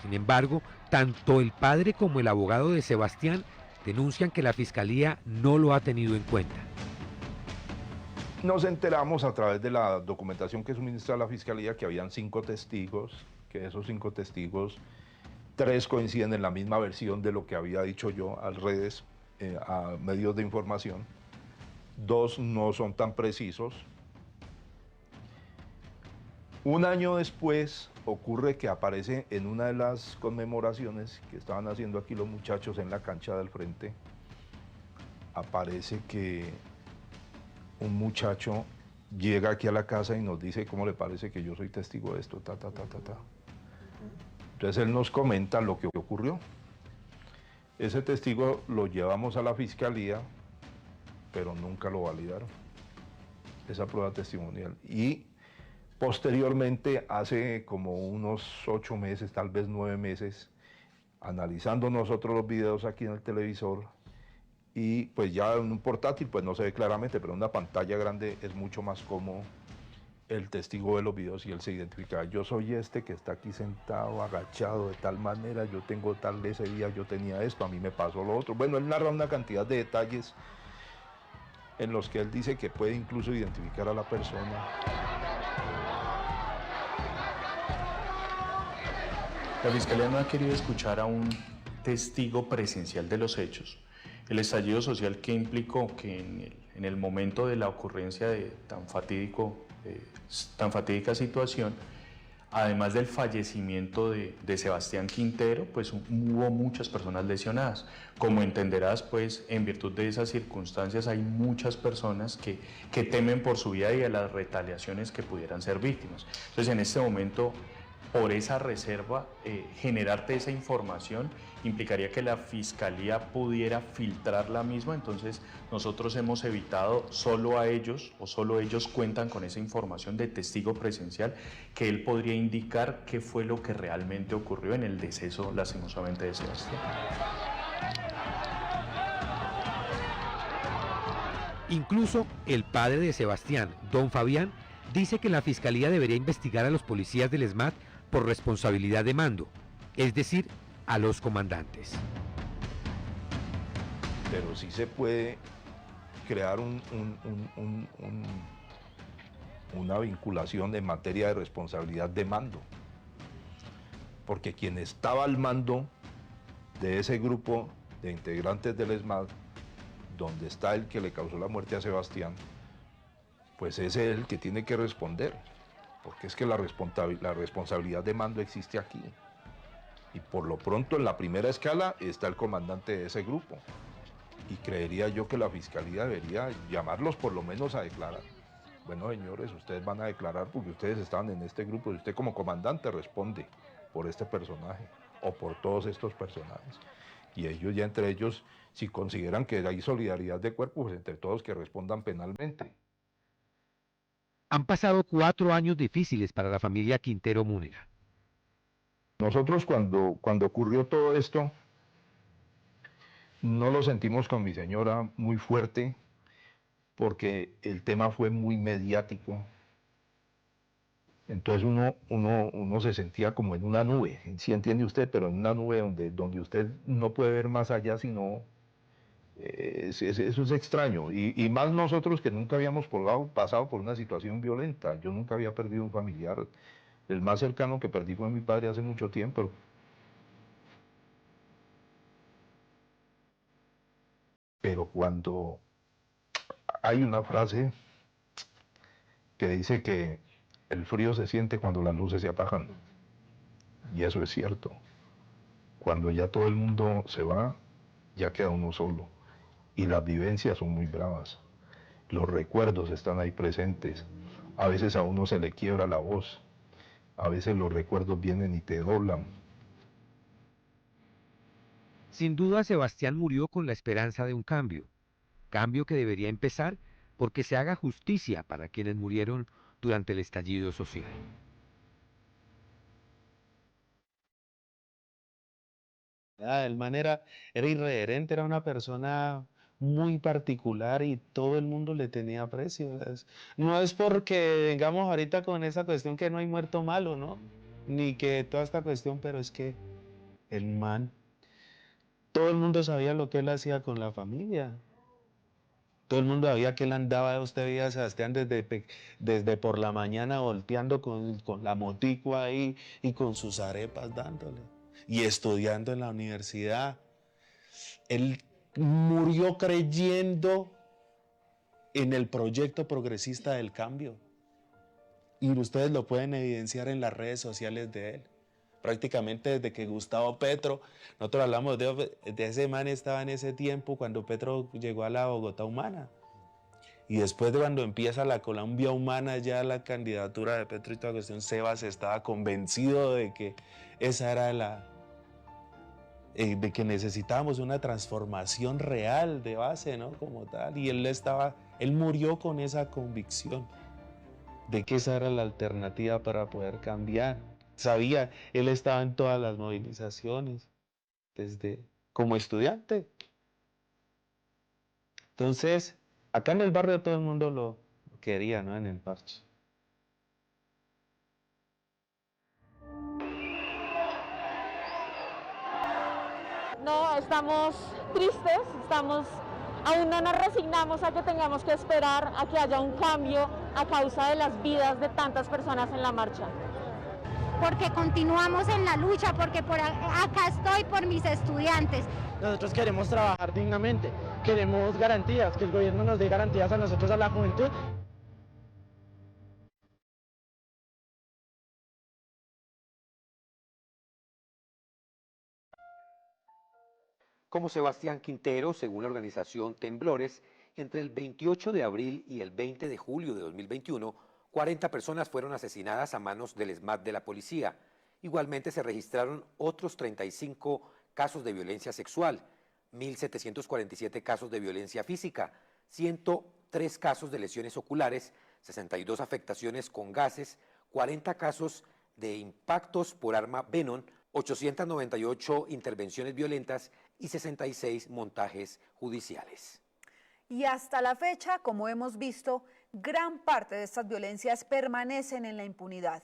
Sin embargo, tanto el padre como el abogado de Sebastián denuncian que la Fiscalía no lo ha tenido en cuenta.
Nos enteramos a través de la documentación que suministra la Fiscalía que habían 5 testigos, que de esos 5 testigos, 3 coinciden en la misma versión de lo que había dicho yo a redes, a medios de información, 2 no son tan precisos. Un año después ocurre que aparece en una de las conmemoraciones que estaban haciendo aquí los muchachos en la cancha del frente, aparece que un muchacho llega aquí a la casa y nos dice cómo le parece que yo soy testigo de esto, ta. Entonces él nos comenta lo que ocurrió. Ese testigo lo llevamos a la Fiscalía, pero nunca lo validaron, esa prueba testimonial. Y posteriormente, hace como unos 8 meses, tal vez 9 meses, analizando nosotros los videos aquí en el televisor, y pues ya en un portátil pues no se ve claramente, pero en una pantalla grande es mucho más cómodo el testigo de los videos y él se identifica. Yo soy este que está aquí sentado, agachado de tal manera, yo tengo tal, ese día yo tenía esto, a mí me pasó lo otro. Bueno, él narra una cantidad de detalles en los que él dice que puede incluso identificar a la persona.
La Fiscalía no ha querido escuchar a un testigo presencial de los hechos. El estallido social que implicó que en el momento de la ocurrencia de tan fatídica situación, además del fallecimiento de Sebastián Quintero, pues hubo muchas personas lesionadas. Como entenderás, pues en virtud de esas circunstancias hay muchas personas que temen por su vida y a las retaliaciones que pudieran ser víctimas. Entonces en este momento, por esa reserva, generarte esa información implicaría que la Fiscalía pudiera filtrar la misma. Entonces nosotros hemos evitado solo a ellos, o solo ellos cuentan con esa información de testigo presencial, que él podría indicar qué fue lo que realmente ocurrió en el deceso lastimosamente de Sebastián.
Incluso el padre de Sebastián, don Fabián, dice que la Fiscalía debería investigar a los policías del ESMAD por responsabilidad de mando, es decir, a los comandantes.
Pero sí se puede crear una vinculación en materia de responsabilidad de mando, porque quien estaba al mando de ese grupo de integrantes del ESMAD, donde está el que le causó la muerte a Sebastián, pues es él que tiene que responder, porque es que la responsabilidad de mando existe aquí. Y por lo pronto en la primera escala está el comandante de ese grupo. Y creería yo que la Fiscalía debería llamarlos por lo menos a declarar. Bueno, señores, ustedes van a declarar porque ustedes estaban en este grupo y usted como comandante responde por este personaje o por todos estos personajes. Y ellos ya entre ellos, si consideran que hay solidaridad de cuerpo, pues entre todos que respondan penalmente.
Han pasado 4 años difíciles para la familia Quintero Múnera.
Nosotros cuando ocurrió todo esto, no lo sentimos con mi señora muy fuerte, porque el tema fue muy mediático. Entonces uno se sentía como en una nube, ¿sí entiende usted? Pero en una nube donde usted no puede ver más allá, sino... eso es extraño. Y más nosotros que nunca habíamos pasado por una situación violenta. Yo nunca había perdido un familiar. El más cercano que perdí fue mi padre hace mucho tiempo. pero cuando hay una frase que dice que el frío se siente cuando las luces se apagan, y eso es cierto. Cuando ya todo el mundo se va, ya queda uno solo, y las vivencias son muy bravas. Los recuerdos están ahí presentes. A veces a uno se le quiebra la voz, a veces los recuerdos vienen y te doblan.
Sin duda, Sebastián murió con la esperanza de un cambio que debería empezar porque se haga justicia para quienes murieron durante el estallido social.
El man era irreverente, era una persona muy particular y todo el mundo le tenía aprecio. No es porque vengamos ahorita con esa cuestión que no hay muerto malo, ¿no? Ni que toda esta cuestión, pero es que el man, todo el mundo sabía lo que él hacía con la familia. Todo el mundo sabía que él andaba, usted veía a Sebastián desde por la mañana volteando con la motico ahí y con sus arepas dándole. Y estudiando en la universidad. Él murió creyendo en el proyecto progresista del cambio. Y ustedes lo pueden evidenciar en las redes sociales de él. Prácticamente desde que Gustavo Petro, nosotros hablamos de ese man, estaba en ese tiempo cuando Petro llegó a la Bogotá Humana. Y después de cuando empieza la Colombia Humana, ya la candidatura de Petro y toda cuestión, Sebas estaba convencido de que esa era de que necesitábamos una transformación real de base, ¿no? Como tal. Y él murió con esa convicción de que esa era la alternativa para poder cambiar. Sabía, él estaba en todas las movilizaciones, como estudiante. Entonces, acá en el barrio todo el mundo lo quería, ¿no? En el parche.
No, estamos tristes, aún no nos resignamos a que tengamos que esperar a que haya un cambio a causa de las vidas de tantas personas en la marcha.
Porque continuamos en la lucha, porque acá estoy por mis estudiantes.
Nosotros queremos trabajar dignamente, queremos garantías, que el gobierno nos dé garantías a nosotros, a la juventud.
Como Sebastián Quintero, según la organización Temblores, entre el 28 de abril y el 20 de julio de 2021, 40 personas fueron asesinadas a manos del SMAT de la policía. Igualmente se registraron otros 35 casos de violencia sexual, 1.747 casos de violencia física, 103 casos de lesiones oculares, 62 afectaciones con gases, 40 casos de impactos por arma Venom, 898 intervenciones violentas y 66 montajes judiciales.
Y hasta la fecha, como hemos visto, gran parte de estas violencias permanecen en la impunidad.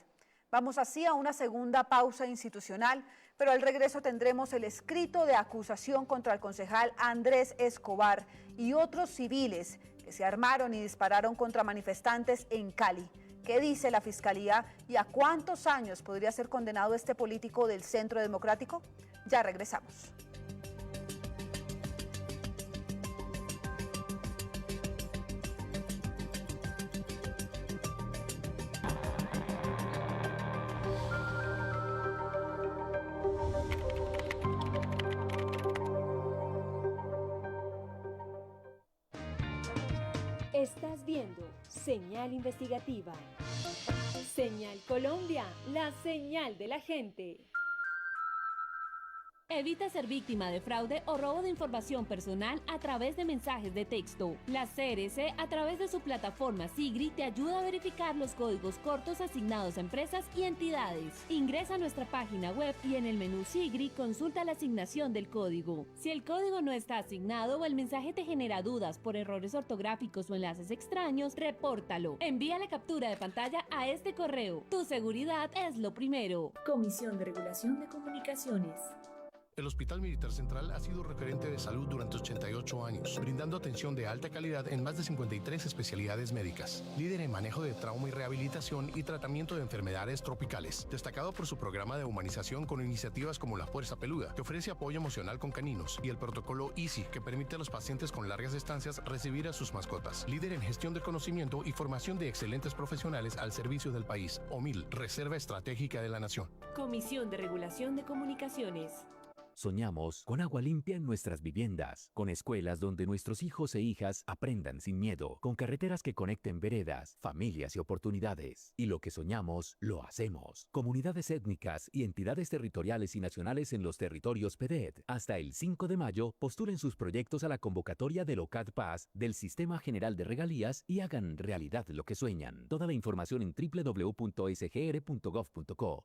Vamos así a una segunda pausa institucional, pero al regreso tendremos el escrito de acusación contra el concejal Andrés Escobar y otros civiles que se armaron y dispararon contra manifestantes en Cali. ¿Qué dice la Fiscalía y a cuántos años podría ser condenado este político del Centro Democrático? Ya regresamos.
Estás viendo Señal Investigativa. Señal Colombia, la señal de la gente. Evita ser víctima de fraude o robo de información personal a través de mensajes de texto. La CRC, a través de su plataforma Sigri, te ayuda a verificar los códigos cortos asignados a empresas y entidades. Ingresa a nuestra página web y en el menú Sigri consulta la asignación del código. Si el código no está asignado o el mensaje te genera dudas por errores ortográficos o enlaces extraños, repórtalo. Envía la captura de pantalla a este correo. Tu seguridad es lo primero. Comisión de Regulación de Comunicaciones.
El Hospital Militar Central ha sido referente de salud durante 88 años, brindando atención de alta calidad en más de 53 especialidades médicas. Líder en manejo de trauma y rehabilitación y tratamiento de enfermedades tropicales. Destacado por su programa de humanización con iniciativas como la Fuerza Peluda, que ofrece apoyo emocional con caninos, y el protocolo Easy, que permite a los pacientes con largas estancias recibir a sus mascotas. Líder en gestión de conocimiento y formación de excelentes profesionales al servicio del país. OMIL, Reserva Estratégica de la Nación.
Comisión de Regulación de Comunicaciones.
Soñamos con agua limpia en nuestras viviendas, con escuelas donde nuestros hijos e hijas aprendan sin miedo, con carreteras que conecten veredas, familias y oportunidades. Y lo que soñamos, lo hacemos. Comunidades étnicas y entidades territoriales y nacionales en los territorios PEDET. Hasta el 5 de mayo, postulen sus proyectos a la convocatoria del OCAD Paz del Sistema General de Regalías y hagan realidad lo que sueñan. Toda la información en www.sgr.gov.co.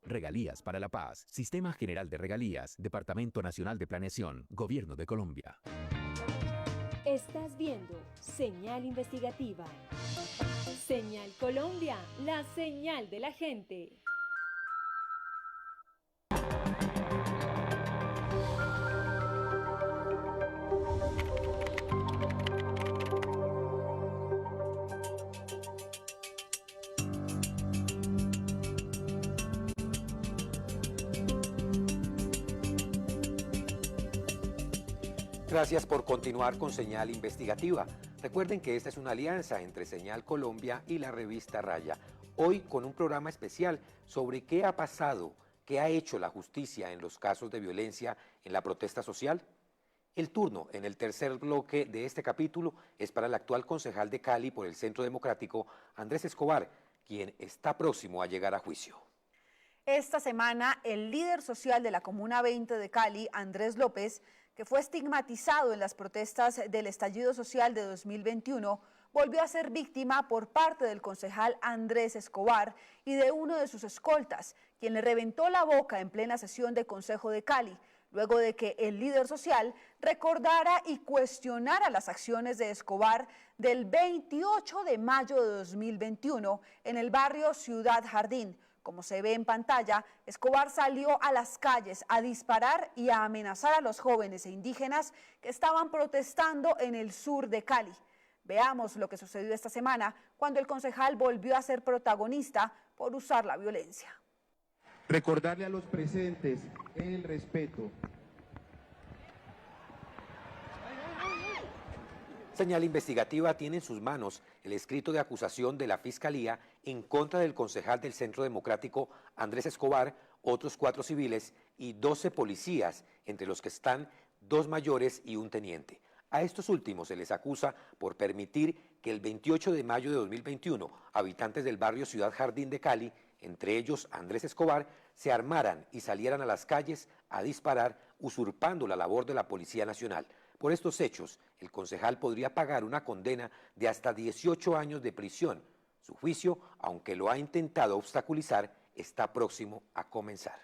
Regalías para la Paz. Sistema General de Regalías. Departamento Nacional de Planeación, Gobierno de Colombia.
Estás viendo Señal Investigativa. Señal Colombia, la señal de la gente.
Gracias por continuar con Señal Investigativa. Recuerden que esta es una alianza entre Señal Colombia y la revista Raya. Hoy con un programa especial sobre qué ha pasado, qué ha hecho la justicia en los casos de violencia en la protesta social. El turno en el tercer bloque de este capítulo es para el actual concejal de Cali por el Centro Democrático, Andrés Escobar, quien está próximo a llegar a juicio.
Esta semana, el líder social de la Comuna 20 de Cali, Andrés López, que fue estigmatizado en las protestas del estallido social de 2021, volvió a ser víctima por parte del concejal Andrés Escobar y de uno de sus escoltas, quien le reventó la boca en plena sesión de Consejo de Cali, luego de que el líder social recordara y cuestionara las acciones de Escobar del 28 de mayo de 2021 en el barrio Ciudad Jardín. Como se ve en pantalla, Escobar salió a las calles a disparar y a amenazar a los jóvenes e indígenas que estaban protestando en el sur de Cali. Veamos lo que sucedió esta semana cuando el concejal volvió a ser protagonista por usar la violencia.
Recordarle a los presentes el respeto.
Señal Investigativa tiene en sus manos el escrito de acusación de la Fiscalía en contra del concejal del Centro Democrático Andrés Escobar, otros 4 civiles y 12 policías, entre los que están 2 mayores y un teniente. A estos últimos se les acusa por permitir que el 28 de mayo de 2021 habitantes del barrio Ciudad Jardín de Cali, entre ellos Andrés Escobar, se armaran y salieran a las calles a disparar, usurpando la labor de la Policía Nacional. Por estos hechos, el concejal podría pagar una condena de hasta 18 años de prisión. Su juicio, aunque lo ha intentado obstaculizar, está próximo a comenzar.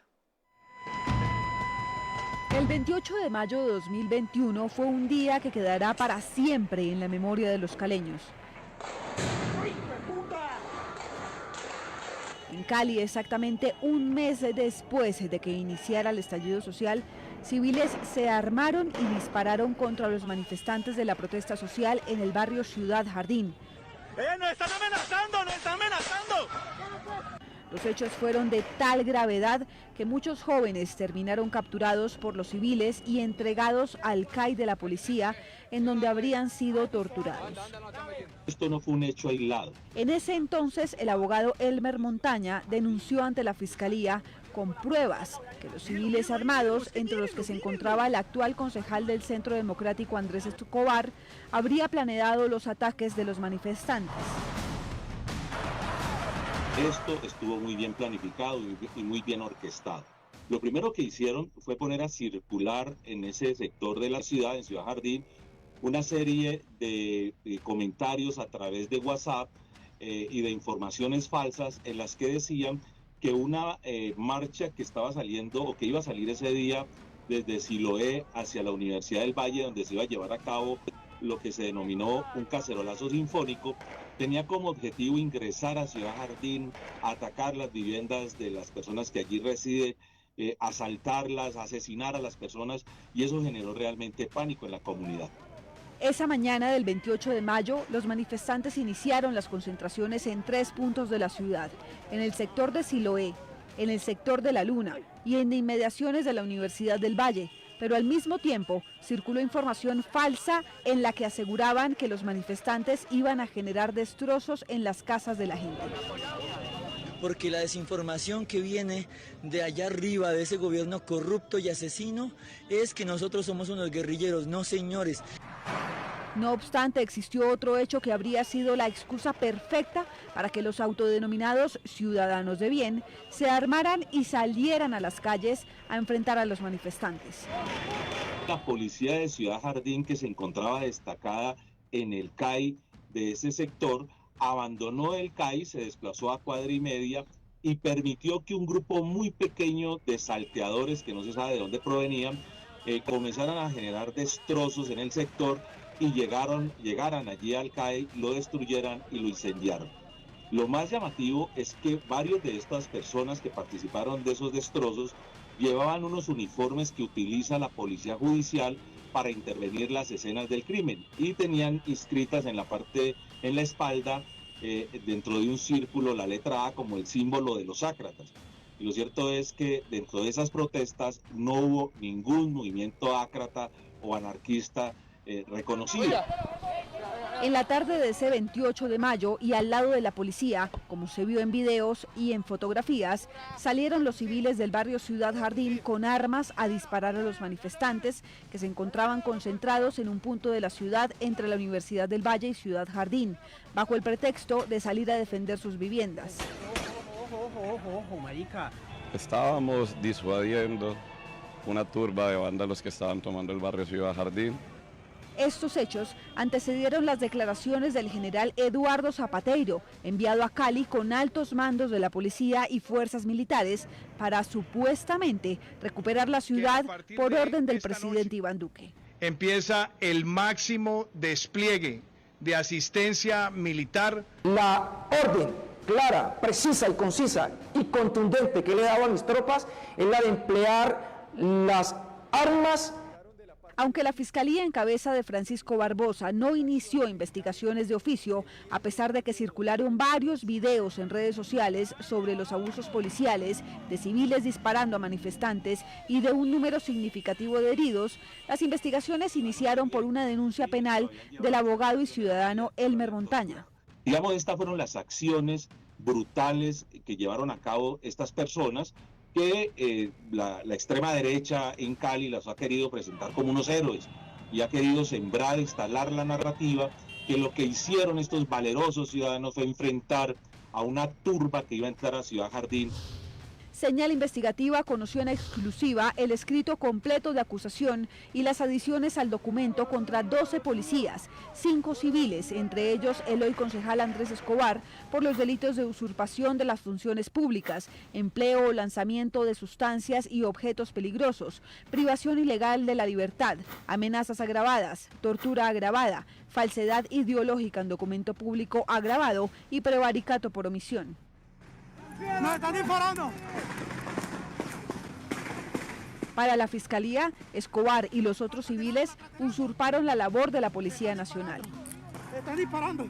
El 28 de mayo de 2021 fue un día que quedará para siempre en la memoria de los caleños. En Cali, exactamente un mes después de que iniciara el estallido social, civiles se armaron y dispararon contra los manifestantes de la protesta social en el barrio Ciudad Jardín.
¡Nos están amenazando! ¡Nos están amenazando!
Los hechos fueron de tal gravedad que muchos jóvenes terminaron capturados por los civiles y entregados al CAI de la policía, en donde habrían sido torturados.
Esto no fue un hecho aislado.
En ese entonces, el abogado Elmer Montaña denunció ante la Fiscalía con pruebas que los civiles armados, entre los que se encontraba el actual concejal del Centro Democrático Andrés Escobar, habría planeado los ataques de los manifestantes.
Esto estuvo muy bien planificado y muy bien orquestado. Lo primero que hicieron fue poner a circular en ese sector de la ciudad, en Ciudad Jardín, una serie de comentarios a través de WhatsApp y de informaciones falsas en las que decían que una marcha que estaba saliendo o que iba a salir ese día desde Siloé hacia la Universidad del Valle, donde se iba a llevar a cabo lo que se denominó un cacerolazo sinfónico, tenía como objetivo ingresar a Ciudad Jardín, atacar las viviendas de las personas que allí residen, asaltarlas, asesinar a las personas, y eso generó realmente pánico en la comunidad.
Esa mañana del 28 de mayo, los manifestantes iniciaron las concentraciones en 3 puntos de la ciudad, en el sector de Siloé, en el sector de La Luna y en inmediaciones de la Universidad del Valle, pero al mismo tiempo circuló información falsa en la que aseguraban que los manifestantes iban a generar destrozos en las casas de la gente.
Porque la desinformación que viene de allá arriba, de ese gobierno corrupto y asesino, es que nosotros somos unos guerrilleros. No, señores.
No obstante, existió otro hecho que habría sido la excusa perfecta para que los autodenominados ciudadanos de bien se armaran y salieran a las calles a enfrentar a los manifestantes.
La policía de Ciudad Jardín, que se encontraba destacada en el CAI de ese sector, abandonó el CAI, se desplazó a cuadra y media y permitió que un grupo muy pequeño de salteadores, que no se sabe de dónde provenían, comenzaran a generar destrozos en el sector y llegaran allí al CAI, lo destruyeran y lo incendiaron. Lo más llamativo es que varios de estas personas que participaron de esos destrozos llevaban unos uniformes que utiliza la policía judicial para intervenir las escenas del crimen y tenían inscritas en la espalda, dentro de un círculo, la letra A como el símbolo de los ácratas. Y lo cierto es que dentro de esas protestas no hubo ningún movimiento ácrata o anarquista reconocido.
En la tarde de ese 28 de mayo y al lado de la policía, como se vio en videos y en fotografías, salieron los civiles del barrio Ciudad Jardín con armas a disparar a los manifestantes que se encontraban concentrados en un punto de la ciudad entre la Universidad del Valle y Ciudad Jardín, bajo el pretexto de salir a defender sus viviendas.
Ojo, marica.
Estábamos disuadiendo una turba de vándalos que estaban tomando el barrio Ciudad Jardín.
Estos hechos antecedieron las declaraciones del general Eduardo Zapateiro, enviado a Cali con altos mandos de la policía y fuerzas militares para supuestamente recuperar la ciudad por orden del presidente Iván Duque.
Empieza el máximo despliegue de asistencia militar.
La orden clara, precisa y concisa y contundente que le he dado a mis tropas es la de emplear las armas.
Aunque la Fiscalía en cabeza de Francisco Barbosa no inició investigaciones de oficio, a pesar de que circularon varios videos en redes sociales sobre los abusos policiales, de civiles disparando a manifestantes y de un número significativo de heridos, las investigaciones iniciaron por una denuncia penal del abogado y ciudadano Elmer Montaña.
Digamos, estas fueron las acciones brutales que llevaron a cabo estas personas que la extrema derecha en Cali las ha querido presentar como unos héroes y ha querido sembrar, instalar la narrativa que lo que hicieron estos valerosos ciudadanos fue enfrentar a una turba que iba a entrar a Ciudad Jardín.
Señal Investigativa conoció en exclusiva el escrito completo de acusación y las adiciones al documento contra 12 policías, 5 civiles, entre ellos el hoy concejal Andrés Escobar, por los delitos de usurpación de las funciones públicas, empleo o lanzamiento de sustancias y objetos peligrosos, privación ilegal de la libertad, amenazas agravadas, tortura agravada, falsedad ideológica en documento público agravado y prevaricato por omisión.
¡Me están disparando!
Para la Fiscalía, Escobar y los otros civiles usurparon la labor de la Policía Nacional.
¡Me están disparando!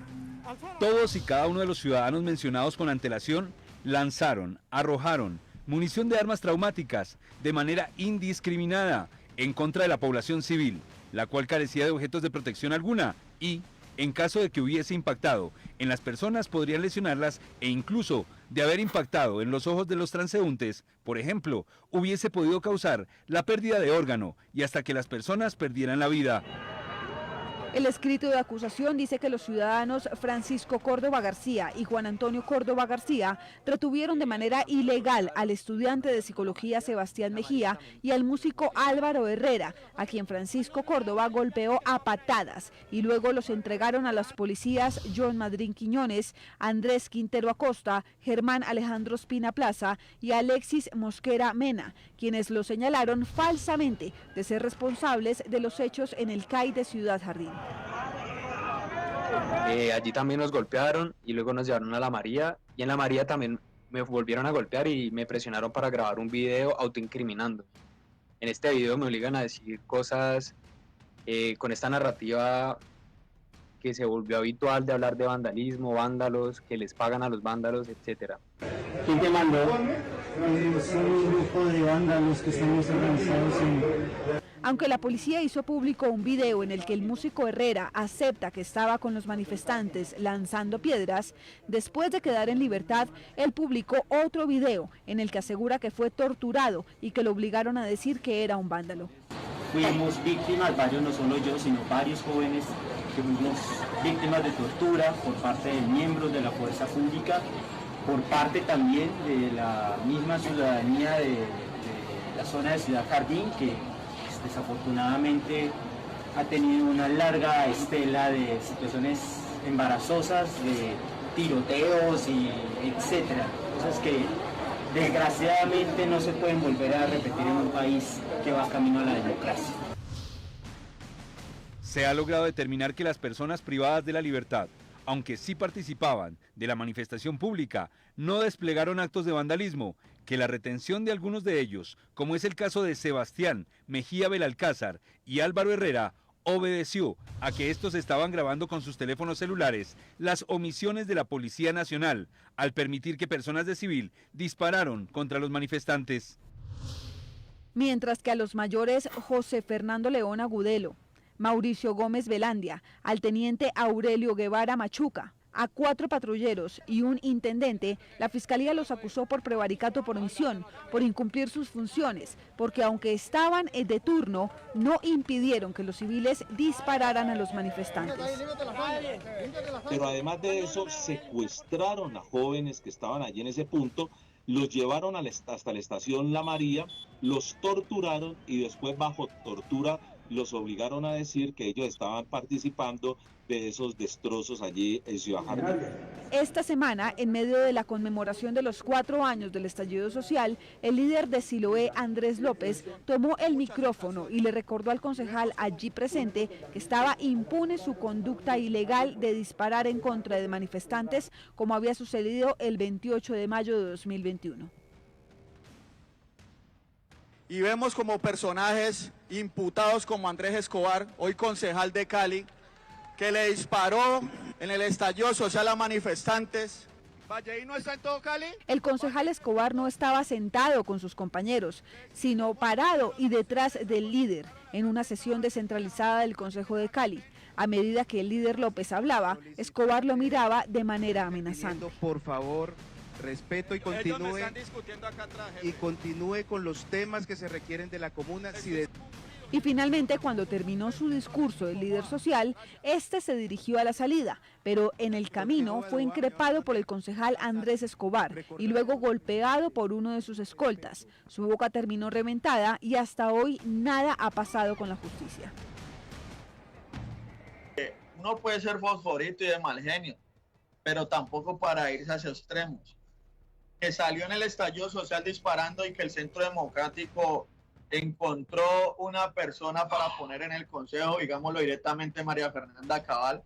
Todos y cada uno de los ciudadanos mencionados con antelación lanzaron, arrojaron munición de armas traumáticas de manera indiscriminada en contra de la población civil, la cual carecía de objetos de protección alguna y, en caso de que hubiese impactado en las personas, podrían lesionarlas e incluso de haber impactado en los ojos de los transeúntes, por ejemplo, hubiese podido causar la pérdida de órgano y hasta que las personas perdieran la vida.
El escrito de acusación dice que los ciudadanos Francisco Córdoba García y Juan Antonio Córdoba García retuvieron de manera ilegal al estudiante de psicología Sebastián Mejía y al músico Álvaro Herrera, a quien Francisco Córdoba golpeó a patadas, y luego los entregaron a los policías John Madrín Quiñones, Andrés Quintero Acosta, Germán Alejandro Espina Plaza y Alexis Mosquera Mena, quienes los señalaron falsamente de ser responsables de los hechos en el CAI de Ciudad Jardín.
Allí también nos golpearon y luego nos llevaron a la María, y en la María también
me volvieron a golpear y me presionaron para grabar un video autoincriminando. En este video me obligan a decir cosas con esta narrativa que se volvió habitual de hablar de vandalismo, vándalos, que les pagan a los vándalos, etc.
¿Quién te mandó? Son un grupo de vándalos que estamos organizados en...
Aunque la policía hizo público un video en el que el músico Herrera acepta que estaba con los manifestantes lanzando piedras, después de quedar en libertad, él publicó otro video en el que asegura que fue torturado y que lo obligaron a decir que era un vándalo.
Fuimos víctimas, varios, no solo yo, sino varios jóvenes que fuimos víctimas de tortura por parte de miembros de la fuerza pública, por parte también de la misma ciudadanía de la zona de Ciudad Jardín, que desafortunadamente ha tenido una larga estela de situaciones embarazosas, de tiroteos y etcétera, cosas que desgraciadamente no se pueden volver a repetir en un país que va camino a la democracia.
Se ha logrado determinar que las personas privadas de la libertad, aunque sí participaban de la manifestación pública, no desplegaron actos de vandalismo, que la retención de algunos de ellos, como es el caso de Sebastián Mejía Belalcázar y Álvaro Herrera, obedeció a que estos estaban grabando con sus teléfonos celulares las omisiones de la Policía Nacional, al permitir que personas de civil dispararon contra los manifestantes.
Mientras que a los mayores José Fernando León Agudelo, Mauricio Gómez Velandia, al teniente Aurelio Guevara Machuca, a 4 patrulleros y un intendente, la Fiscalía los acusó por prevaricato por omisión, por incumplir sus funciones, porque aunque estaban de turno, no impidieron que los civiles dispararan a los manifestantes.
Pero además de eso, secuestraron a jóvenes que estaban allí en ese punto, los llevaron hasta la estación La María, los torturaron y después bajo tortura los obligaron a decir que ellos estaban participando de esos destrozos allí en Ciudad Jardín.
Esta semana, en medio de la conmemoración de los 4 años del estallido social, el líder de Siloé, Andrés López, tomó el micrófono y le recordó al concejal allí presente que estaba impune su conducta ilegal de disparar en contra de manifestantes, como había sucedido el 28 de mayo de 2021.
Y vemos como personajes imputados como Andrés Escobar, hoy concejal de Cali, que le disparó en el estallido social a manifestantes. ¿Valleí no está en todo Cali?
El concejal Escobar no estaba sentado con sus compañeros, sino parado y detrás del líder, en una sesión descentralizada del Consejo de Cali. A medida que el líder López hablaba, Escobar lo miraba de manera amenazante.
Por favor, respeto y continúe con los temas que se requieren de la comuna.
Y finalmente, cuando terminó su discurso el líder social, este se dirigió a la salida, pero en el camino fue increpado por el concejal Andrés Escobar y luego golpeado por uno de sus escoltas. Su boca terminó reventada y hasta hoy nada ha pasado con la justicia.
Uno puede ser fosforito y de mal genio, pero tampoco para irse hacia extremos. Que salió en el estallido social disparando y que el Centro Democrático encontró una persona para poner en el consejo, digámoslo directamente, María Fernanda Cabal,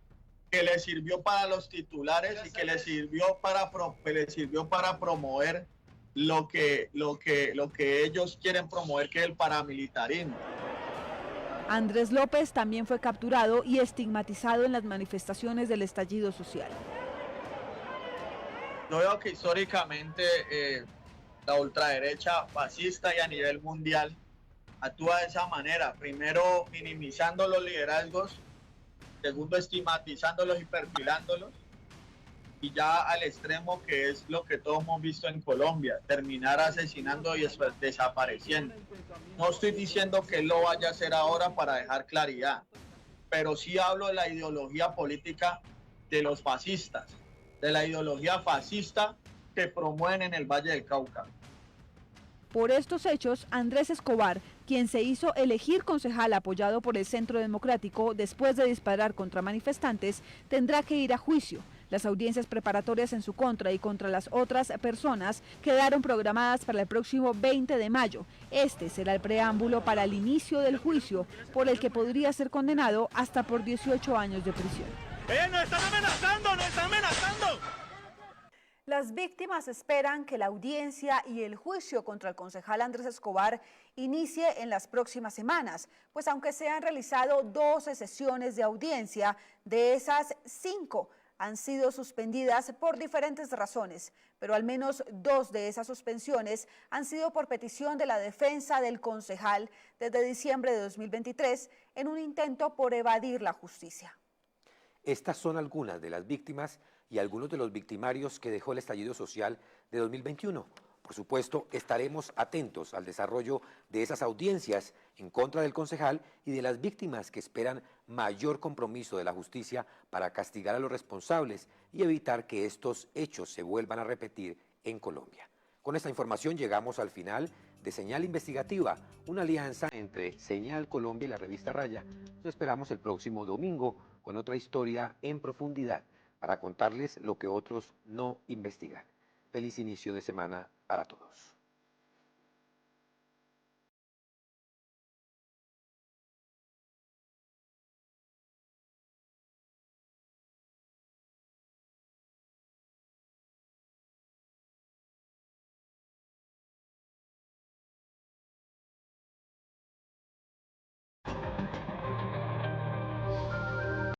que le sirvió para los titulares y que le sirvió para promover lo que ellos quieren promover, que es el paramilitarismo.
Andrés López también fue capturado y estigmatizado en las manifestaciones del estallido social.
Yo veo que históricamente la ultraderecha fascista y a nivel mundial actúa de esa manera, primero minimizando los liderazgos, segundo estigmatizándolos y perfilándolos, y ya al extremo, que es lo que todos hemos visto en Colombia, terminar asesinando y desapareciendo. No estoy diciendo que él lo vaya a hacer ahora para dejar claridad, pero sí hablo de la ideología política de los fascistas, de la ideología fascista que promueven en el Valle del Cauca.
Por estos hechos, Andrés Escobar, quien se hizo elegir concejal apoyado por el Centro Democrático después de disparar contra manifestantes, tendrá que ir a juicio. Las audiencias preparatorias en su contra y contra las otras personas quedaron programadas para el próximo 20 de mayo. Este será el preámbulo para el inicio del juicio, por el que podría ser condenado hasta por 18 años de prisión.
¡Nos están amenazando! ¡Nos están amenazando!
Las víctimas esperan que la audiencia y el juicio contra el concejal Andrés Escobar inicie en las próximas semanas, pues aunque se han realizado 12 sesiones de audiencia, de esas 5 han sido suspendidas por diferentes razones, pero al menos 2 de esas suspensiones han sido por petición de la defensa del concejal desde diciembre de 2023 en un intento por evadir la justicia.
Estas son algunas de las víctimas y algunos de los victimarios que dejó el estallido social de 2021. Por supuesto, estaremos atentos al desarrollo de esas audiencias en contra del concejal y de las víctimas que esperan mayor compromiso de la justicia para castigar a los responsables y evitar que estos hechos se vuelvan a repetir en Colombia. Con esta información llegamos al final de Señal Investigativa, una alianza entre Señal Colombia y la revista Raya. Nos esperamos el próximo domingo con otra historia en profundidad para contarles lo que otros no investigan. Feliz inicio de semana para todos.